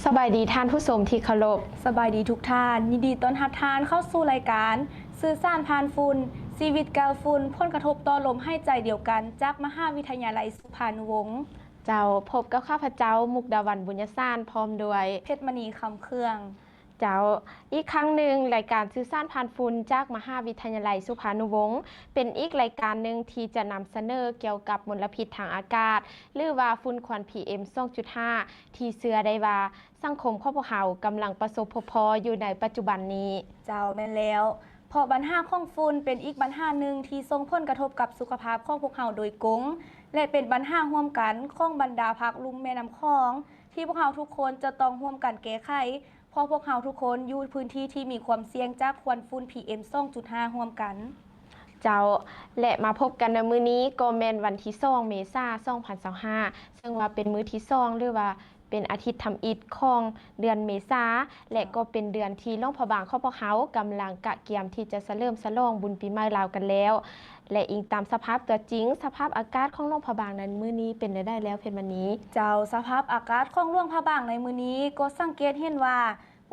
สบายดีท่านผู้ชมที่เคารพสบายดีทุกท่านยินดีต้อนรับท่านเข้าสู่รายการสื่อสารผ่านฝุ่นชีวิตกาฝุ่นผลกระทบต่อลมให้ใจเดียวกันจากมหาวิทยาลัยสุพรรณวงศ์เจ้าพบกับข้าพเจ้ามุกดาวันบุญญสารพร้อมด้วยเพชรมณีคำเครื่องเจ้าอีกครั้งหนึ่งรายการสื่อสารผ่านฝุ่นจากมหาวิทยาลัยสุพรรณวงศ์เป็นอีกรายการหนึ่งที่จะนำเสนอเกี่ยวกับมลพิษทางอากาศหรือว่าฝุ่นควัน PM 2.5 ที่เชื่อได้ว่าสังคมของพวกเรากำลังประสบพบอยู่ในปัจจุบันนี้เจ้าแม่นแล้วเพราะปัญหาของฝุ่นเป็นอีกปัญหาหนึ่งที่ส่งผลกระทบกับสุขภาพของพวกเราโดยกงและเป็นปัญหาร่วมกันของบรรดาภาคลุ่มแม่น้ำคลองที่พวกเราทุกคนจะต้องร่วมกันแก้ไขเพราะพวกเราทุกคนอยู่พื้นที่ที่มีความเสี่ยงจากควันฝุ่น PM 2.5 ร่วมกันเจ้าและมาพบกันในมื้อนี้ก็แม่นวันที่2เมษายน2025ซึ่งว่าเป็นมื้อที่2หรือว่าเป็นอาทิตย์ทำอิฐของเดือนเมษาและก็เป็นเดือนที่ล่องพระบางของพวกเขากำลังกะเกียมที่จะเริ่มฉลองบุญปีใหม่ลาวกันแล้วและอิงตามสภาพตัวจริงสภาพอากาศของล่องพระบางนั้นมื้อนี้เป็นได้แล้วเพชรมณีเจ้าสภาพอากาศของล่วงพระบางในมื้อนี้ก็สังเกตเห็นว่า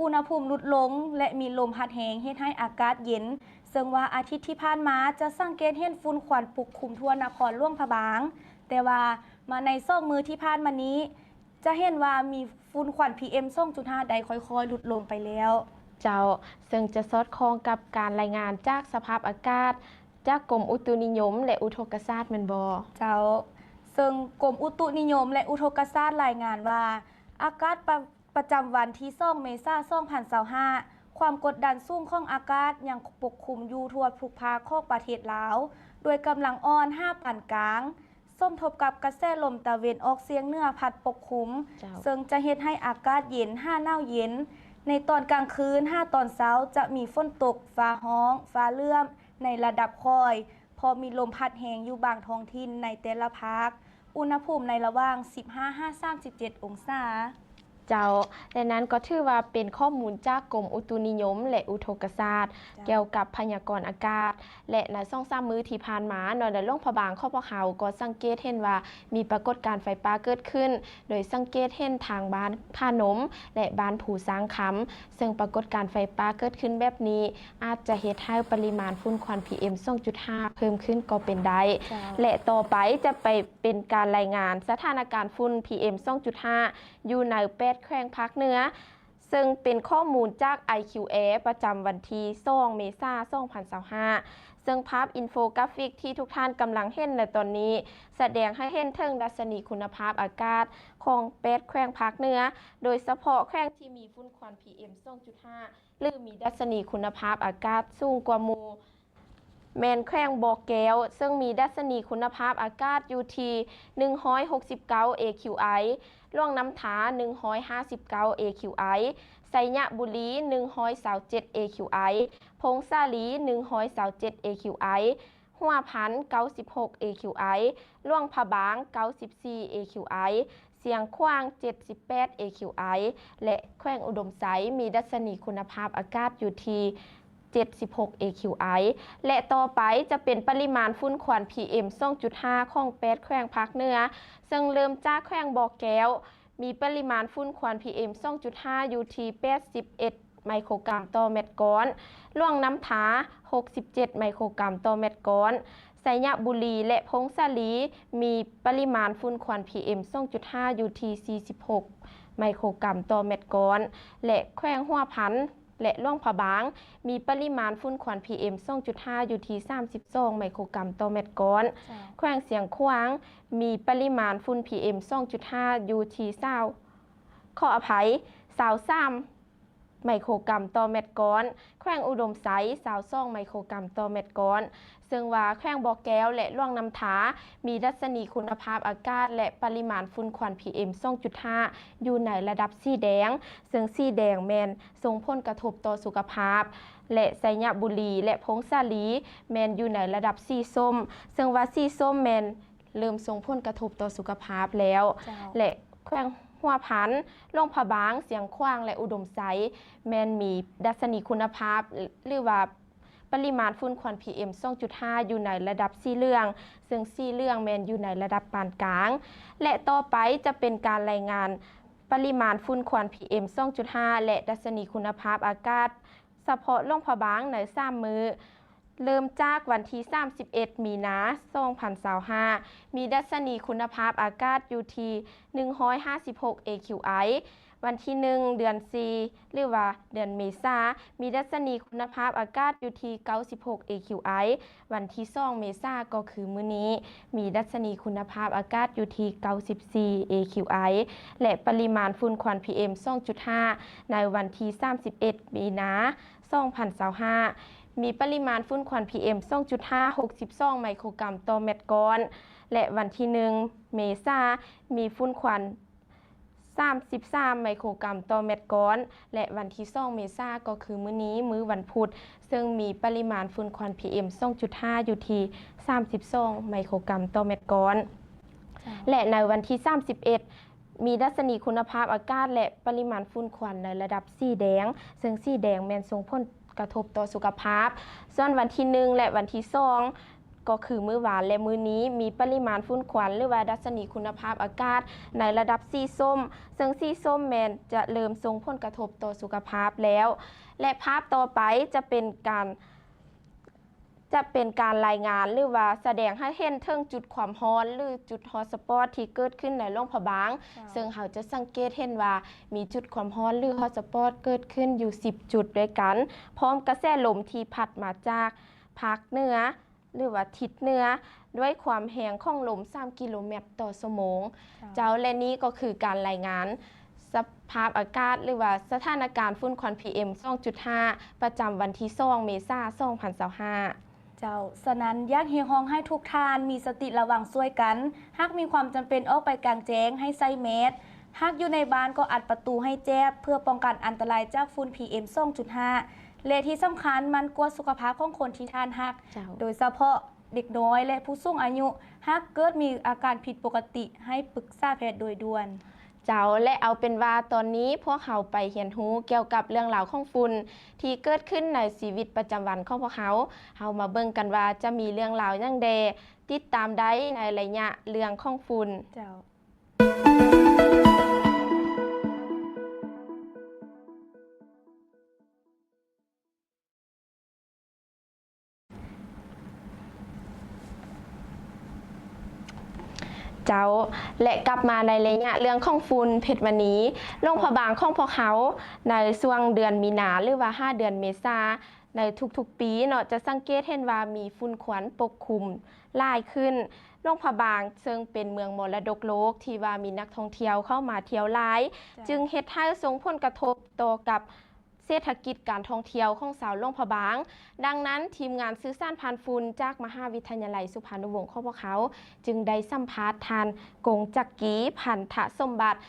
อุณหภูมิลดลงและมีลมพัดแรงเฮ็ดให้อากาศเย็นซึ่งว่าอาทิตย์ที่ผ่านมาจะสังเกตเห็นฝุ่นควันปกคลุมทั่วนครหลวงพระบางแต่ว่ามาใน2มื้อที่ผ่านมานี้จะเห็นว่ามีฝุ่นควัน PM 2.5 ได้ค่อยๆลดลงไปแล้วเจ้าซึ่งจะสอดคล้องกับการรายงานจากสภาพอากาศจากกรมอุตุนิยมและอุทกศาสตร์แม่นบ่เจ้าซึ่งกรมอุตุนิยมและอุทกศาสตร์รายงานว่าอากาศประจำวันที่2เมษายน2025ความกดดันสูงของอากาศยังปกคลุมอยู่ทั่วทุกภาคของประเทศลาวโดยกำลังอ่อน5ปานกลางสมทบกับกระแสลมตะวันออกเฉียงเหนือพัดปกคลุมซึ่งจะเฮ็ดให้อากาศเย็นหน้าเย็นในตอนกลางคืนตอนเช้าจะมีฝนตกฟ้าร้องฟ้าเลื่อมในระดับค่อยพอมีลมพัดแรงอยู่บางท้องถิ่นในแต่ละภาคอุณหภูมิในระหว่าง 15-37 องศาเจ้าดังนั้นก็ถือว่าเป็นข้อมูลจากกรมอุตุนิยมและอุทกศาสตร์เกี่ยวกับพยากรณ์อากาศและใน2-3 มื้อที่ผ่านมาในล่องพระบางของพวกเขาก็สังเกตเห็นว่ามีปรากฏการณ์ไฟป่าเกิดขึ้นโดยสังเกตเห็นทางบ้านพานมและบ้านผูสร้างคำซึ่งปรากฏการณ์ไฟป่าเกิดขึ้นแบบนี้อาจจะเฮ็ดให้ปริมาณฝุ่นควัน PM 2.5 เพิ่มขึ้นก็เป็นได้และต่อไปจะไปเป็นการรายงานสถานการณ์ฝุ่น PM 2.5 อยู่ใน8แขวงภาคเหนือซึ่งเป็นข้อมูลจาก IQA ประจำวันที่2เมษายน2025ซึ่งภาพอินโฟกราฟิกที่ทุกท่านกำลังเห็นในตอนนี้แสดงให้เห็นถึงดัชนีคุณภาพอากาศของ8แขวงภาคเหนือโดยเฉพาะแขวงที่มีฝุ่นควัน PM 2.5 หรือมีดัชนีคุณภาพอากาศสูงกว่าหมู่แมนแขวงบ่อแก้วซึ่งมีดัชนีคุณภาพอากาศอยู่ที่169 AQI ล่วงน้ำถา159 AQI ไสยบุรี127 AQI พงสาลี127 AQI หัวพัน96 AQI ล่วงพะบาง94 AQI เสียงขว้าง78 AQI และแขวงอุดมไซมีดัชนีคุณภาพอากาศอยู่ที่76 AQI และต่อไปจะเป็นปริมาณฝุ่นควัน PM 2.5 ของ8แขวงภาคเหนือซึ่งเริ่มจากแขวงบ่อแก้วมีปริมาณฝุ่นควัน PM 2.5 อยู่ที่81 ไมโครกรัมต่อเมตรก้อนล่วงน้ำถา67 ไมโครกรัมต่อเมตรก้อนไสยบุรีและพงสาลีมีปริมาณฝุ่นควัน PM 2.5 อยู่ที่46 ไมโครกรัมต่อเมตรก้อนและแขวงหัวพันและล่วงพะบางมีปริมาณฝุ่นควัน PM 2.5 อยู่ที่32 ไมโครกรัมต่อเมตรก้อนแขวงเสียงขว้างมีปริมาณฝุ่น PM 2.5 อยู่ที่20ขออภัย23 ไมโครกรัมต่อเมตรก้อนแขวงอุดมไซ22 ไมโครกรัมต่อเมตรก้อนซึ่งว่าแขวงบ่อแก้วและล่วงน้ำถามีดัชนีคุณภาพอากาศและปริมาณฝุ่นควัน PM 2.5 อยู่ในระดับสีแดงซึ่งสีแดงแมนส่งผลกระทบต่อสุขภาพและไสยบุรีและพงสาลีแมนอยู่ในระดับสีส้มซึ่งว่าสีส้มแมนเริ่มส่งผลกระทบต่อสุขภาพแล้วและแขวงหัวพันล่วงพะบางเสียงขว้างและอุดมไซแมนมีดัชนีคุณภาพหรือว่าปริมาณฝุ่นควัน PM 2.5 อยู่ในระดับสีเหลืองซึ่งสีเหลืองแมนอยู่ในระดับปานกลางและต่อไปจะเป็นการรายงานป ปริมาณฝุ่นควัน PM 2.5 และดัชนีคุณภาพอากาศเฉพาะหลวงพระบางใน3มื้อเริ่มจากวันที่31 มีนาคม 2025มีดัชนีคุณภาพอากาศอยู่ที่156 AQI วันที่1เดือน4หรือว่าเดือนเมษายนมีดัชนีคุณภาพอากาศอยู่ที่96 AQI วันที่2เมษายนก็คือมื้อนี้มีดัชนีคุณภาพอากาศอยู่ที่94 AQI และปริมาณฝุ่นควัน PM 2.5 ในวันที่31 มีนาคม 2025มีปริมาณฝุ่นควัน PM 2.5 62 ไมโครกรัมต่อเมตรก้อนและวันที่1เมษายนมีฝุ่นควัน33 ไมโครกรัมต่อเมตรก้อนและวันที่2เมษายนก็คือมื้อนี้มื้อวันพุธซึ่งมีปริมาณฝุ่นควัน PM 2.5 อยู่ที่32 ไมโครกรัมต่อเมตรก้อนและในวันที่31มีดัชนีคุณภาพอากาศและปริมาณฝุ่นควันในระดับสีแดงซึ่งสีแดงแม่นส่งผลกระทบต่อสุขภาพส่วนวันที่1และวันที่2ก็คือมื้อวานและมื้อนี้มีปริมาณฝุ่นควันหรือว่าดัชนีคุณภาพอากาศในระดับสีส้มซึ่งสีส้มแม่นจะเริ่มส่งผลกระทบต่อสุขภาพแล้วและภาพต่อไปจะเป็นการรายงานหรือว่าแสดงให้เห็นถึงจุดความร้อนหรือจุดฮอตสปอตที่เกิดขึ้นในหลวงพระบางซึ่งเราจะสังเกตเห็นว่ามีจุดความร้อนหรือฮอตสปอตเกิดขึ้นอยู่10 จุดด้วยกันพร้อมกระแสลมที่พัดมาจากภาคเหนือหรือว่าทิศเหนือด้วยความแรงของลม3 กิโลเมตรต่อชั่วโมงเจ้าและนี้ก็คือการรายงานสภาพอากาศหรือว่าสถานการณ์ฝุ่นควัน PM 2.5 ประจำวันที่2เมษายน 2025เจ้าฉะนั้นอยากเรียกร้องให้ทุกท่านมีสติระวังช่วยกันหากมีความจำเป็นออกไปกลางแจ้งให้ใส่แมสหากอยู่ในบ้านก็อัดประตูให้แจ้บเพื่อป้องกันอันตรายจากฝุ่น PM 2.5 และที่สำคัญมันกลัวสุขภาพของคนที่ท่านฮักโดยเฉพาะเด็กน้อยและผู้สูงอายุหากเกิดมีอาการผิดปกติให้ปรึกษาแพทย์โดยด่วนเจ้าและเอาเป็นว่าตอนนี้พวกเขาไปเรียนรู้เกี่ยวกับเรื่องราวของฝุ่นที่เกิดขึ้นในชีวิตประจำวันของพวกเขามาเบิ่งกันว่าจะมีเรื่องราวอย่างใดติดตามได้ในระยะเรื่องของฝุ่นเจ้าเจ้าและกลับมาในระยะเรื่องของฝุ่นเพชรวันนี้โรงพยาบาลของพวกเขาในช่วงเดือนมีนาหรือว่า5 เดือนเมษาในทุกๆปีเนาะจะสังเกตเห็นว่ามีฝุ่นควันปกคลุมหลายขึ้นโรงพยาบาลซึ่งเป็นเมืองมรดกโลกที่ว่ามีนักท่องเที่ยวเข้ามาเที่ยวหลายจึงเฮ็ดให้ส่งผลกระทบต่อกับเศรษฐกิจการท่องเที่ยวของชาวหลวงพระบางดังนั้นทีมงานสื่อสารผ่านฝุ่นจากมหาวิทยาลัยสุพรรณวงศ์ของพวกเขาจึงได้สัมภาษณ์ทานกงจักรีพันธสมบัติ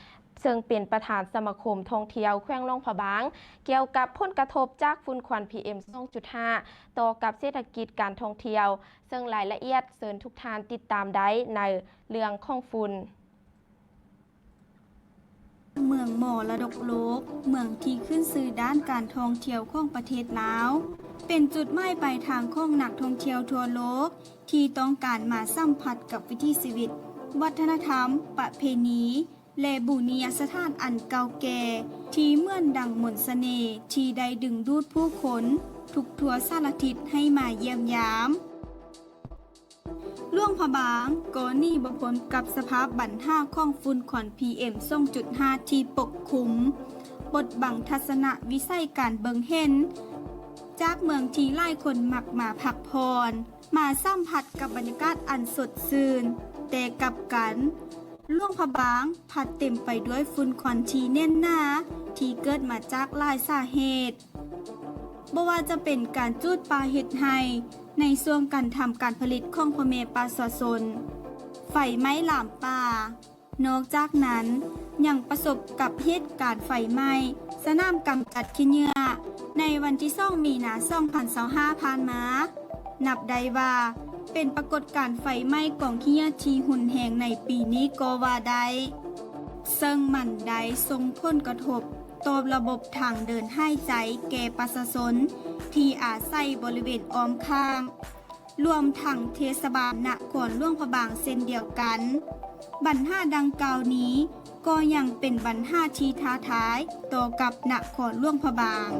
ซึ่งเป็นประธานสมาคมท่องเที่ยวแขวงหลวงพระบางเกี่ยวกับผลกระทบจากฝุ่นควัน PM 2.5 ต่อกับเศรษฐกิจการท่องเที่ยวซึ่งรายละเอียดเชิญทุกท่านติดตามได้ในเรื่องของฝุ่นเมืองมรดกโลกเมืองที่ขึ้นชื่อด้านการท่องเที่ยวของประเทศลาวเป็นจุดหมายปลายทางของนักท่องเที่ยวทั่วโลกที่ต้องการมาสัมผัสกับวิถีชีวิตวัฒนธรรมประเพณีและบูรณสถานอันเก่าแก่ที่เหมือนดังมนต์เสน่ห์ที่ได้ดึงดูดผู้คนทุกทั่วสารทิศให้มาเยี่ยมยามหลวงพระบางก็หนี้บ่พ้นกับสภาพบั้นห้าของฝุ่นควัน PM 2.5 ที่ปกคลุมบดบังทัศนวิสัยการเบิ่งเห็นจากเมืองที่หลายคนมักมาพักผ่อนมาสัมผัสกับบรรยากาศอันสดชื่นแต่กลับกันหลวงพระบางพัดเต็มไปด้วยฝุ่นควันที่แน่นหนาที่เกิดมาจากหลายสาเหตุบ่ว่าจะเป็นการจูดปลาเห็ดไห่ในช่วงการทำการผลิตของพ่อแม่ปลาสะสนไฟไหม้ลามป่านอกจากนั้นยังประสบกับเหตุการณ์ไฟไหม้สนามกำจัดขี้เหงื่อในวันที่2 มีนาคม 2025 ผ่านมานับได้ว่าเป็นปรากฏการณ์ไฟไหม้กองขี้เหงื่อที่หุนแหงในปีนี้ก็ว่าได้ซึ่งมันได้ส่งผลกระทบต่อระบบทางเดินหายใจแก่ประชาชนที่อาศัยบริเวณอ้อมข้างรวมทั้งเทศบาลนครหลวงพระบางเช่นเดียวกันปัญหาดังกล่าวนี้ ก็ยังเป็นปัญหาที่ท้าทายต่อกับนครหลวงพระบาง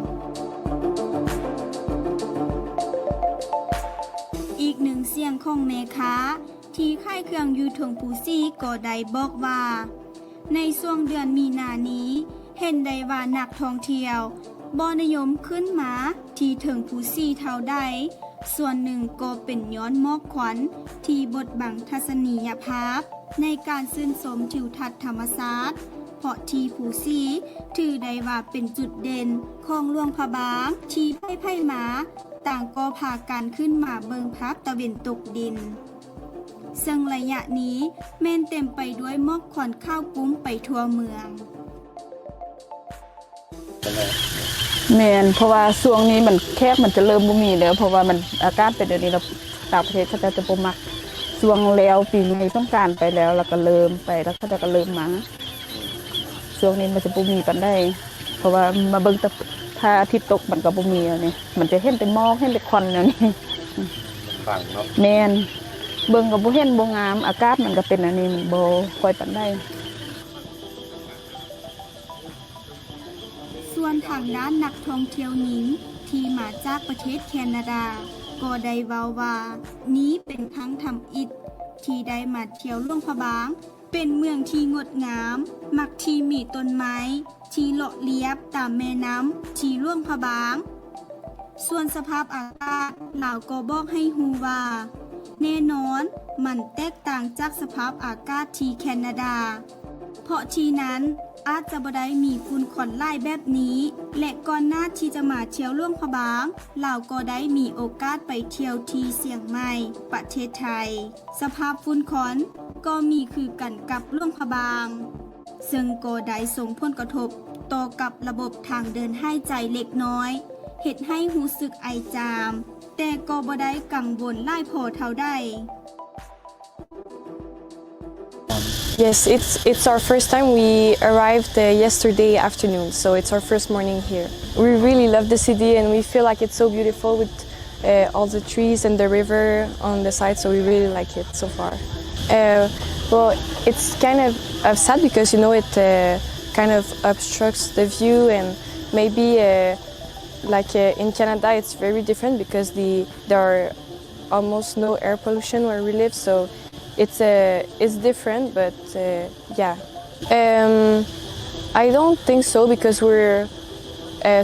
อีกหนึ่งเสียงของแม่ค้าที่ค่ายเครื่องอยู่ถึงปูซี่ก็ได้บอกว่าในช่วงเดือนมีนานี้เห็นได้ว่านักท่องเที่ยวบ่นิยมขึ้นมาที่ถึงปูซี่เท่าใดส่วนหนึ่งก็เป็นย้อนหมอกควันที่บดบังทัศนียภาพในการชื่นชมทิวทัศน์ธรรมชาติเพราะที่ปูซี่ถือได้ว่าเป็นจุดเด่นของหลวงพระบางที่ไพ่มาต่างก็พากันขึ้นมาเบิงภาพตะเวนตกดินซึ่งระยะนี้แม่นเต็มไปด้วยหมอกควันข้าวกุ้มไปทั่วเมืองแม่นเพราะว่าช่วงนี้มันแคบมันจะเริ่มบ่มีแล้วเพราะว่ามันอากาศเป็นเดี๋ยวนี้เราต่างประเทศเขาจะบ่มักช่วงแล้วปีใหม่ต้องการไปแล้วก็เริ่มไปแล้วเขาจะก็เริ่มมาช่วงนี้มันจะบ่มีปานใดเพราะว่ามาเบิ่งแต่พระอาทิตย์ตกมันก็บ่มีแล้วนี่มันจะเห็นแต่หมอกเห็นแต่ควันแล้วนี่ฟังเนาะแม่นเบิ่งก็บ่เห็นบ่งามอากาศมันก็เป็นอันนี้มันบ่ค่อยปานใดส่วนทางด้านนักท่องเที่ยวหญิงที่มาจากประเทศแคนาดาก็ได้เว้าว่านี้เป็นครั้งทำอิฐที่ได้มาเที่ยวหลวงพระบางเป็นเมืองที่งดงามมักที่มีต้นไม้ที่เลาะเลียบตามแม่น้ำที่หลวงพระบางส่วนสภาพอากาศลาวก็บอกให้ฮู้ว่าแน่นอนมันแตกต่างจากสภาพอากาศที่แคนาดาเพราะที่นั้นอาจจะบ่ได้มีฝุ่นควันหลายแบบนี้และก่อนหน้าที่จะมาเที่ยวหลวงพระบางลาวก็ได้มีโอกาสไปเที่ยวที่เชียงใหม่ประเทศไทยสภาพฝุ่นควันก็มีคือกันกับหลวงพระบางซึ่งก็ได้ส่งผลกระทบต่อกับระบบทางเดินหายใจเล็กน้อยเฮ็ดให้รู้สึกไอจามแต่ก็บ่ได้กังวลหลายพอเท่าใดYes, it's our first time. We arrived yesterday afternoon, so it's our first morning here. We really love the city and we feel like it's so beautiful with all the trees and the river on the side, so we really like it so far. Well, it's kind of sad because, you know, it kind of obstructs the view and maybe in Canada it's very different because there are almost no air pollution where we live, so it's different, but yeah. I don't think so because we're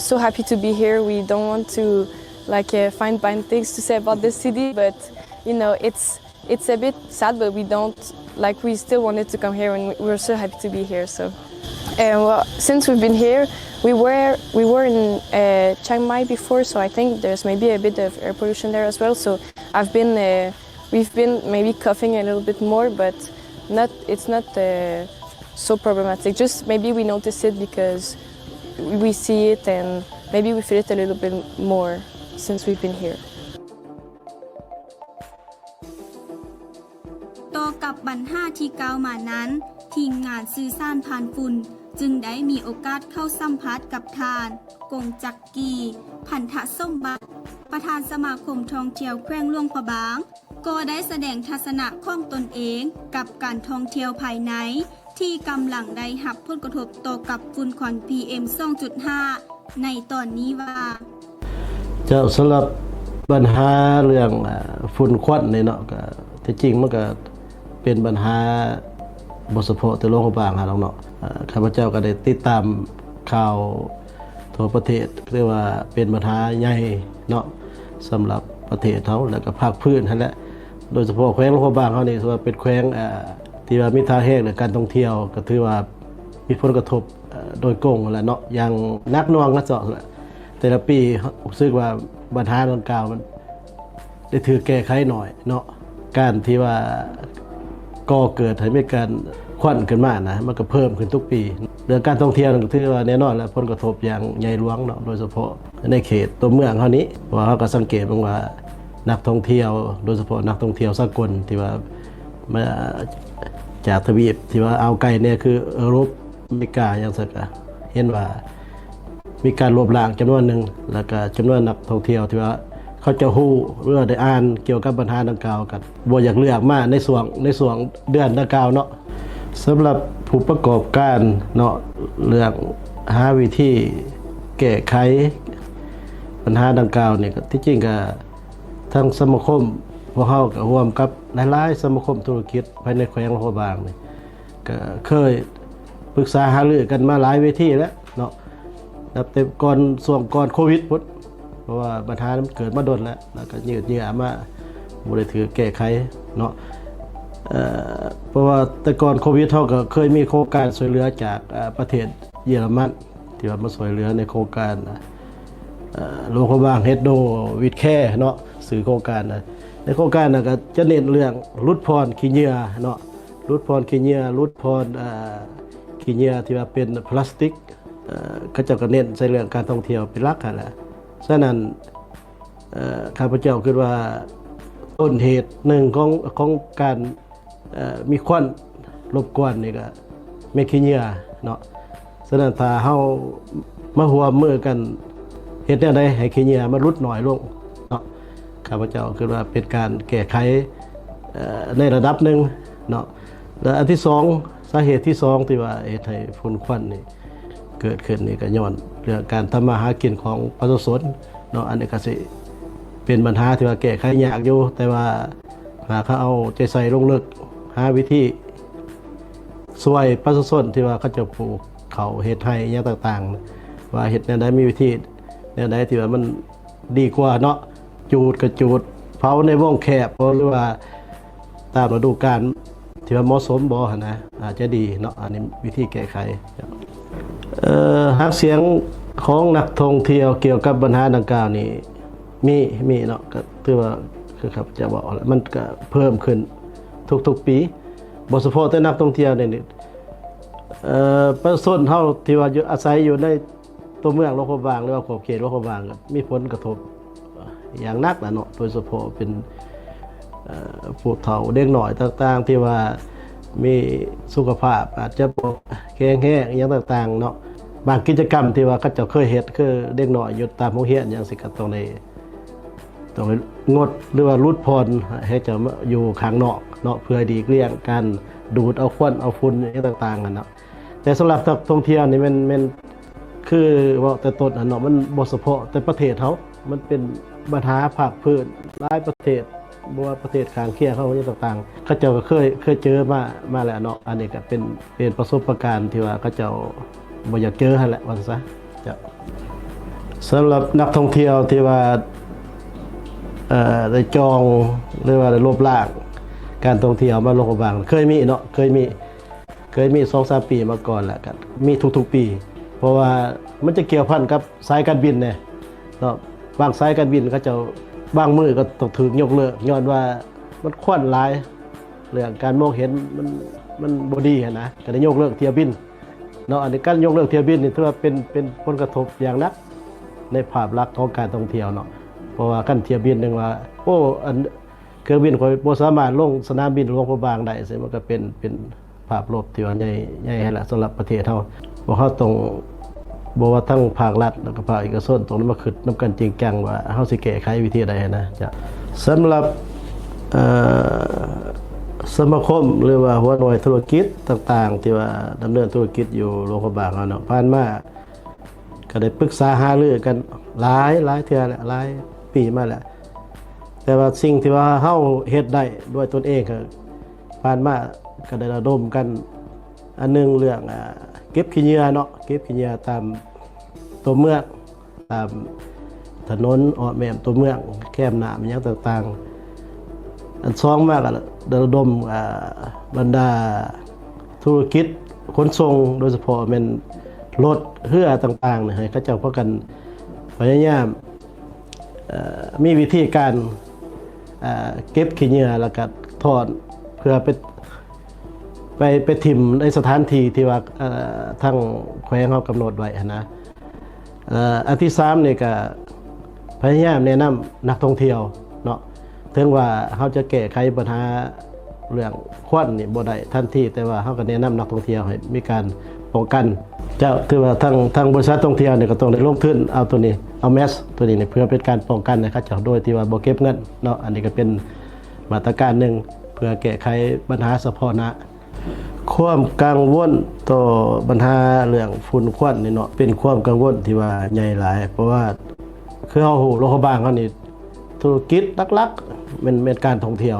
so happy to be here. We don't want to find bad things to say about the city, but you know it's a bit sad, but we still wanted to come here and we're so happy to be here. So well, since we've been here, we were in Chiang Mai before, so I think there's maybe a bit of air pollution there as well. So we've been maybe coughing a little bit more, but it's not so problematic. Just maybe we notice it because we see it and maybe we feel it a little bit more since we've been here. ต่อกับปัญหาที่กล่าวมานั้นทีมงานสื่อสารผ่านฝุ่นจึงได้มีโอกาสเข้าสัมผัสกับทานกงจักกีพันธสมบัติประธานสมาคมท่องเที่ยวแขวงหลวงพระบางก็ได้แสดงทัศนะของตนเองกับการท่องเที่ยวภายในที่กำลังได้รับผลกระทบต่อกับฝุ่นควัน PM 2.5 ในตอนนี้ว่าจะสำหรับปัญหาเรื่องฝุ่นควันนี่เนาะก็ที่จริงมันก็เป็นปัญหาบ่เฉพาะแต่โลกบางหาเนาะข้าพเจ้าก็ได้ติดตามข่าวทั่วประเทศเรียกว่าเป็นปัญหาใหญ่เนาะสำหรับประเทศเฮาแล้วก็ภาคพื้นนั่นแหละโดยเฉพาะแขวงหลวงพระบางเฮานี่ถือว่าเป็นแขวงที่ว่ามีท่าแห้งในการท่องเที่ยวก็ถือว่ามีผลกระทบโดยตรงแหละเนาะอย่างนักหน่วงก็เจาะแต่ละปีรู้สึกว่าปัญหาดังกล่าวมันได้ถือแก้ไขหน่อยเนาะการที่ว่าก่อเกิดให้มีการควันขึ้นมานะมันก็เพิ่มขึ้นทุกปีเรื่องการท่องเที่ยวก็ถือว่าแน่นอนแล้วผลกระทบอย่างใหญ่หลวงเนาะโดยเฉพาะในเขตตัวเมืองเฮานี้ว่าเขาก็สังเกตว่านักท่องเที่ยวโดยเฉพาะนักท่องเที่ยวสากลที่ว่ามาจากทวีปที่ว่าเอาไกลเนี่ยคือยุโรปอเมริกาอย่างสักเห็นว่ามีการรวบรางจำนวนหนึ่งแล้วก็จำนวนนักท่องเที่ยวที่ว่าเขาจะฮู้หรือได้อ่านเกี่ยวกับปัญหาดังกล่าวกันบ่อยากเลือกมาในส่วนเดือนดังกล่าวเนาะ สำหรับผู้ประกอบการเนาะเรื่องหาวิธีแก้ไขปัญหาดังกล่าวนี่ก็ที่จริงก็ทั้งสมาคมพวกเราก็ร่วมกับหลายๆสมาคมธุรกิจภายในแขวงหลวงพระบางนี่ก็เคยปรึกษาหารือกันมาหลายเวทีแล้วเนาะนับแต่ก่อนโควิดพุ่นเพราะว่าปัญหามันเกิดมาดนแล้วก็ยืดเยื้อมาบ่ได้ถือแก้ไขเนาะเพราะว่าแต่ก่อนโควิดเขาก็เคยมีโครงการช่วยเหลือจากประเทศเยอรมันที่ว่ามาช่วยเหลือในโครงการโรงพยาบาลเฮดโดวิดแคร์เนาะสื่อโครงการในโครงการก็จะเน้นเรื่องลดพรขี้เหงื่อเนาะลดพรขี้เหงื่อลดพรขี้เหงื่อที่ว่าเป็นพลาสติกเขาเจ้าก็เน้นใส่เรื่องการท่องเที่ยวเป็นหลักนั่นแหละฉะนั้นข้าพเจ้าคิดว่าต้นเหตุหนึ่งของการมีควันรบกวนนี่ก็ไม่ขี้เหงื่อเนาะฉะนั้นถ้าเฮามาร่วมมือกันเฮ็ดแนวใดให้ขี้เหงื่อมันลดน้อยลงเนาะข้าพเจ้าคิดว่าเป็นการแก้ไขในระดับหนึ่งเนาะและอันที่สองสาเหตุที่สองที่ว่าเฮ็ดให้ฝุ่นควันนี่เกิดขึ้นนี่ก็ย้อนเรื่องการทำมาหากินของประชาชนเนาะอันนี้ก็สิเป็นปัญหาที่ว่าแก้ไขยากอยู่แต่ว่าหากเขาเอาใจใส่ลงลึกหาวิธีช่วยประชาชนที่ว่าเขาจะปลูกเขาเฮ็ดให้อย่างต่างๆว่าเฮ็ดแนวใดมีวิธีแนวใดที่ว่ามันดีกว่าเนาะจูดกับจูดเผาในวงแคบหรือว่าตามฤดูกาลที่ว่าเหมาะสมบ่นะอาจจะดีเนาะอันนี้วิธีแก้ไขหากเสียงของนักท่องเที่ยวเกี่ยวกับปัญหาดังกล่าวนี้มีเนาะก็ถือว่าคือครับจะบอกแล้วมันก็เพิ่มขึ้นทุกปีบ่เฉพาะแต่นักท่องเที่ยวนี่ประชาชนเฮาที่ว่าอาศัยอยู่ในตัวเมืองหลวงพระบางหรือว่าขอบเขตหลวงพระบางก็มีผลกระทบอย่างหนักนะเนาะโดยเฉพาะเป็นผู้เฒ่าเด็กน้อยต่างๆที่ว่ามีสุขภาพอาจจะแข็งแรงอย่างต่างๆเนาะบางกิจกรรมที่ว่าเขาเจ้าเคยเฮ็ดคือเด็กน้อยอยู่ตามโรงเรียนอย่างสิก็ต้องงดหรือว่าลดพรให้เจ้าอยู่ข้างนอกเนาะเพื่อดีเลี่ยงการดูดเอาควันเอาฝุ่นอย่างต่างๆกันเนาะแต่สำหรับนักท่องเที่ยวนี่มันคือว่าแต่ต้นเนาะมันบ่เฉพาะแต่ประเทศเขามันเป็นปัญหาภาคพื้นหลายประเทศบ่ว่าประเทศข้างเคียงเขาอย่างต่างๆเขาเจ้าก็เคยเจอมาแล้วเนาะอันนี้ก็เป็นประสบการณ์ที่ว่าเขาเจ้าบ่อยากเจอหั่นแหละว่าซะจ้ะสำหรับนักท่องเที่ยวที่ว่าได้จองหรือว่าได้ลบล้างการท่องเที่ยวมาลงบางเคยมีเนาะเคยมี 2-3 ปีมาก่อนแหละกันมีทุกๆปีเพราะว่ามันจะเกี่ยวพันกับสายการบินเนี่ยเนาะบางสายการบินเขาจะบางมื้อก็ต้องถูกยกเลิกย้อนว่ามันควันหลายเรื่องการมองเห็นมันบ่ดีนะก็ได้ยกเลิกเที่ยวบินเนาะอันนี้การยกเลิกเที่ยวบินนี่ถือว่าเป็นผลกระทบอย่างหนักในภาพลักษณ์ของการท่องเที่ยวเนาะเพราะว่าการเที่ยวบินนึงว่าโอ้อันเครื่องบินข่อยบ่สามารถลงสนามบินหลวงพระบางได้ซึ่งมันก็เป็นภาพลบที่ว่าใหญ่ให้ละสำหรับประเทศเฮาบ่เฮาต้องบ่ว่าทั้งภาครัฐแล้วก็ภาคเอกชนต้องมาคิดนํกันจริงจังว่าเฮาสิแก้ไขวิธีใดนะจ้ะสำหรับสมาคมหรือว่าหัวหน่วยธุรกิจต่างๆที่ว่าดำเนินธุรกิจอยู่หลวงพระบางเนาะผ่านมาก็ได้ปรึกษาหารือกันหลายเทื่อแล้วหลายปีมาแล้วแต่ว่าสิ่งที่ว่าเฮาเฮ็ดได้ด้วยตนเองก็ผ่านมาก็ได้ระดมกันอันนึงเรื่องเก็บขี้เหงื่อเนาะเก็บขี้เหงื่อตามตัวเมืองตามถนนอ้อมแม่มตัวเมืองแคมน้ำอย่างต่างๆอันสองมากก็ได้ระดมบรรดาธุรกิจขนส่งโดยเฉพาะแม่นรถเรือต่างๆให้เขาเจ้าพากันพยายามมีวิธีการเก็บขี้เหงื่อแล้วก็ทอดเพื่อไปถิ่มในสถานที่ที่ว่าทางแขวงเขากำหนดไว้นะอันที่3นี่ก็พยายามแนะนำนักท่องเที่ยวเนาะถึงว่าเขาจะแก้ไขปัญหาเรื่องควันนี่บ่ได้ทันทีแต่ว่าเขาก็แนะนำนักท่องเที่ยวให้มีการป้องกันเจ้าถือว่าทางบริษัทท่องเที่ยวเนี่ยก็ต้องได้ลงทุนเอาตัวนี้เอาแมสตัวนี้เพื่อเป็นการป้องกันนะครับจากโดยที่ว่าบ่เก็บเงินเนาะอันนี้ก็เป็นมาตรการหนึ่งเพื่อแก้ไขปัญหาเฉพาะหน้า ความกังวลต่อปัญหาเรื่องฝุ่นควันนี่เนาะเป็นความกังวลที่ว่าใหญ่หลายเพราะว่าคือเฮาฮู้โลกบางเฮานี่ธุรกิจหลักๆเป็นการท่องเที่ยว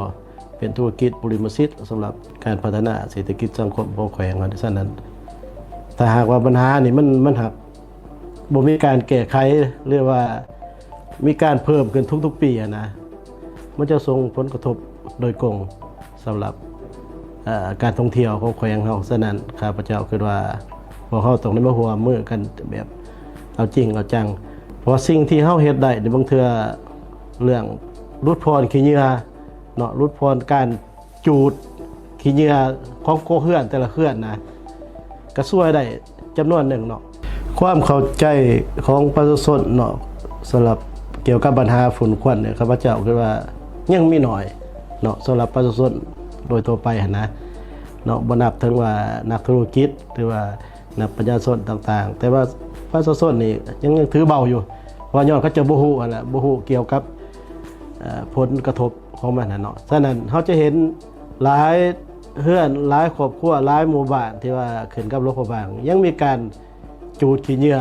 เป็นธุรกิจบริมสิทธิ์สำหรับการพัฒนาเศรษฐกิจสังคมของแขวงว่าฉะนั้นถ้าหากว่าปัญหานี่มันหักบ่มีการแก้ไขหรือว่ามีการเพิ่มขึ้นทุกๆปีนะมันจะส่งผลกระทบโดยตรงสำหรับการท่องเที่ยวของแขวงเฮาฉะนั้นข้าพเจ้าคิดว่าพวกเฮาต้องได้มาร่วมมือกันแบบเอาจริงเอาจังเพราะสิ่งที่เฮาเฮ็ดได้ในบางเทื่อเรื่องลดพรขี้เหงื่อเนาะลดพรการจูดขี้เหงื่อของโคเฮือนแต่ละเฮือนนะก็ช่วยได้จำนวนหนึ่งเนาะความเข้าใจของประชาชนเนาะสำหรับเกี่ยวกับปัญหาฝุ่นควันเนี่ยข้าพเจ้าคิดว่ายังมีน้อยเนาะสำหรับประชาชนโดยทั่วไปนะเนาะบ่นับถึงว่านักธุรกิจหรือว่านักประชาชนต่างๆแต่ว่าประชาชนนี่ยังถือเบาอยู่เพราะย้อนเขาจะบ่ฮู้นั่นแหละบ่ฮู้เกี่ยวกับผลกระทบของมันเนาะฉะนั้นเฮาจะเห็นหลายเฮือนหลายครอบครัวหลายหมู่บ้านที่ว่าขึ้นกับโรคบางยังมีการจูดขี้เหงื่อ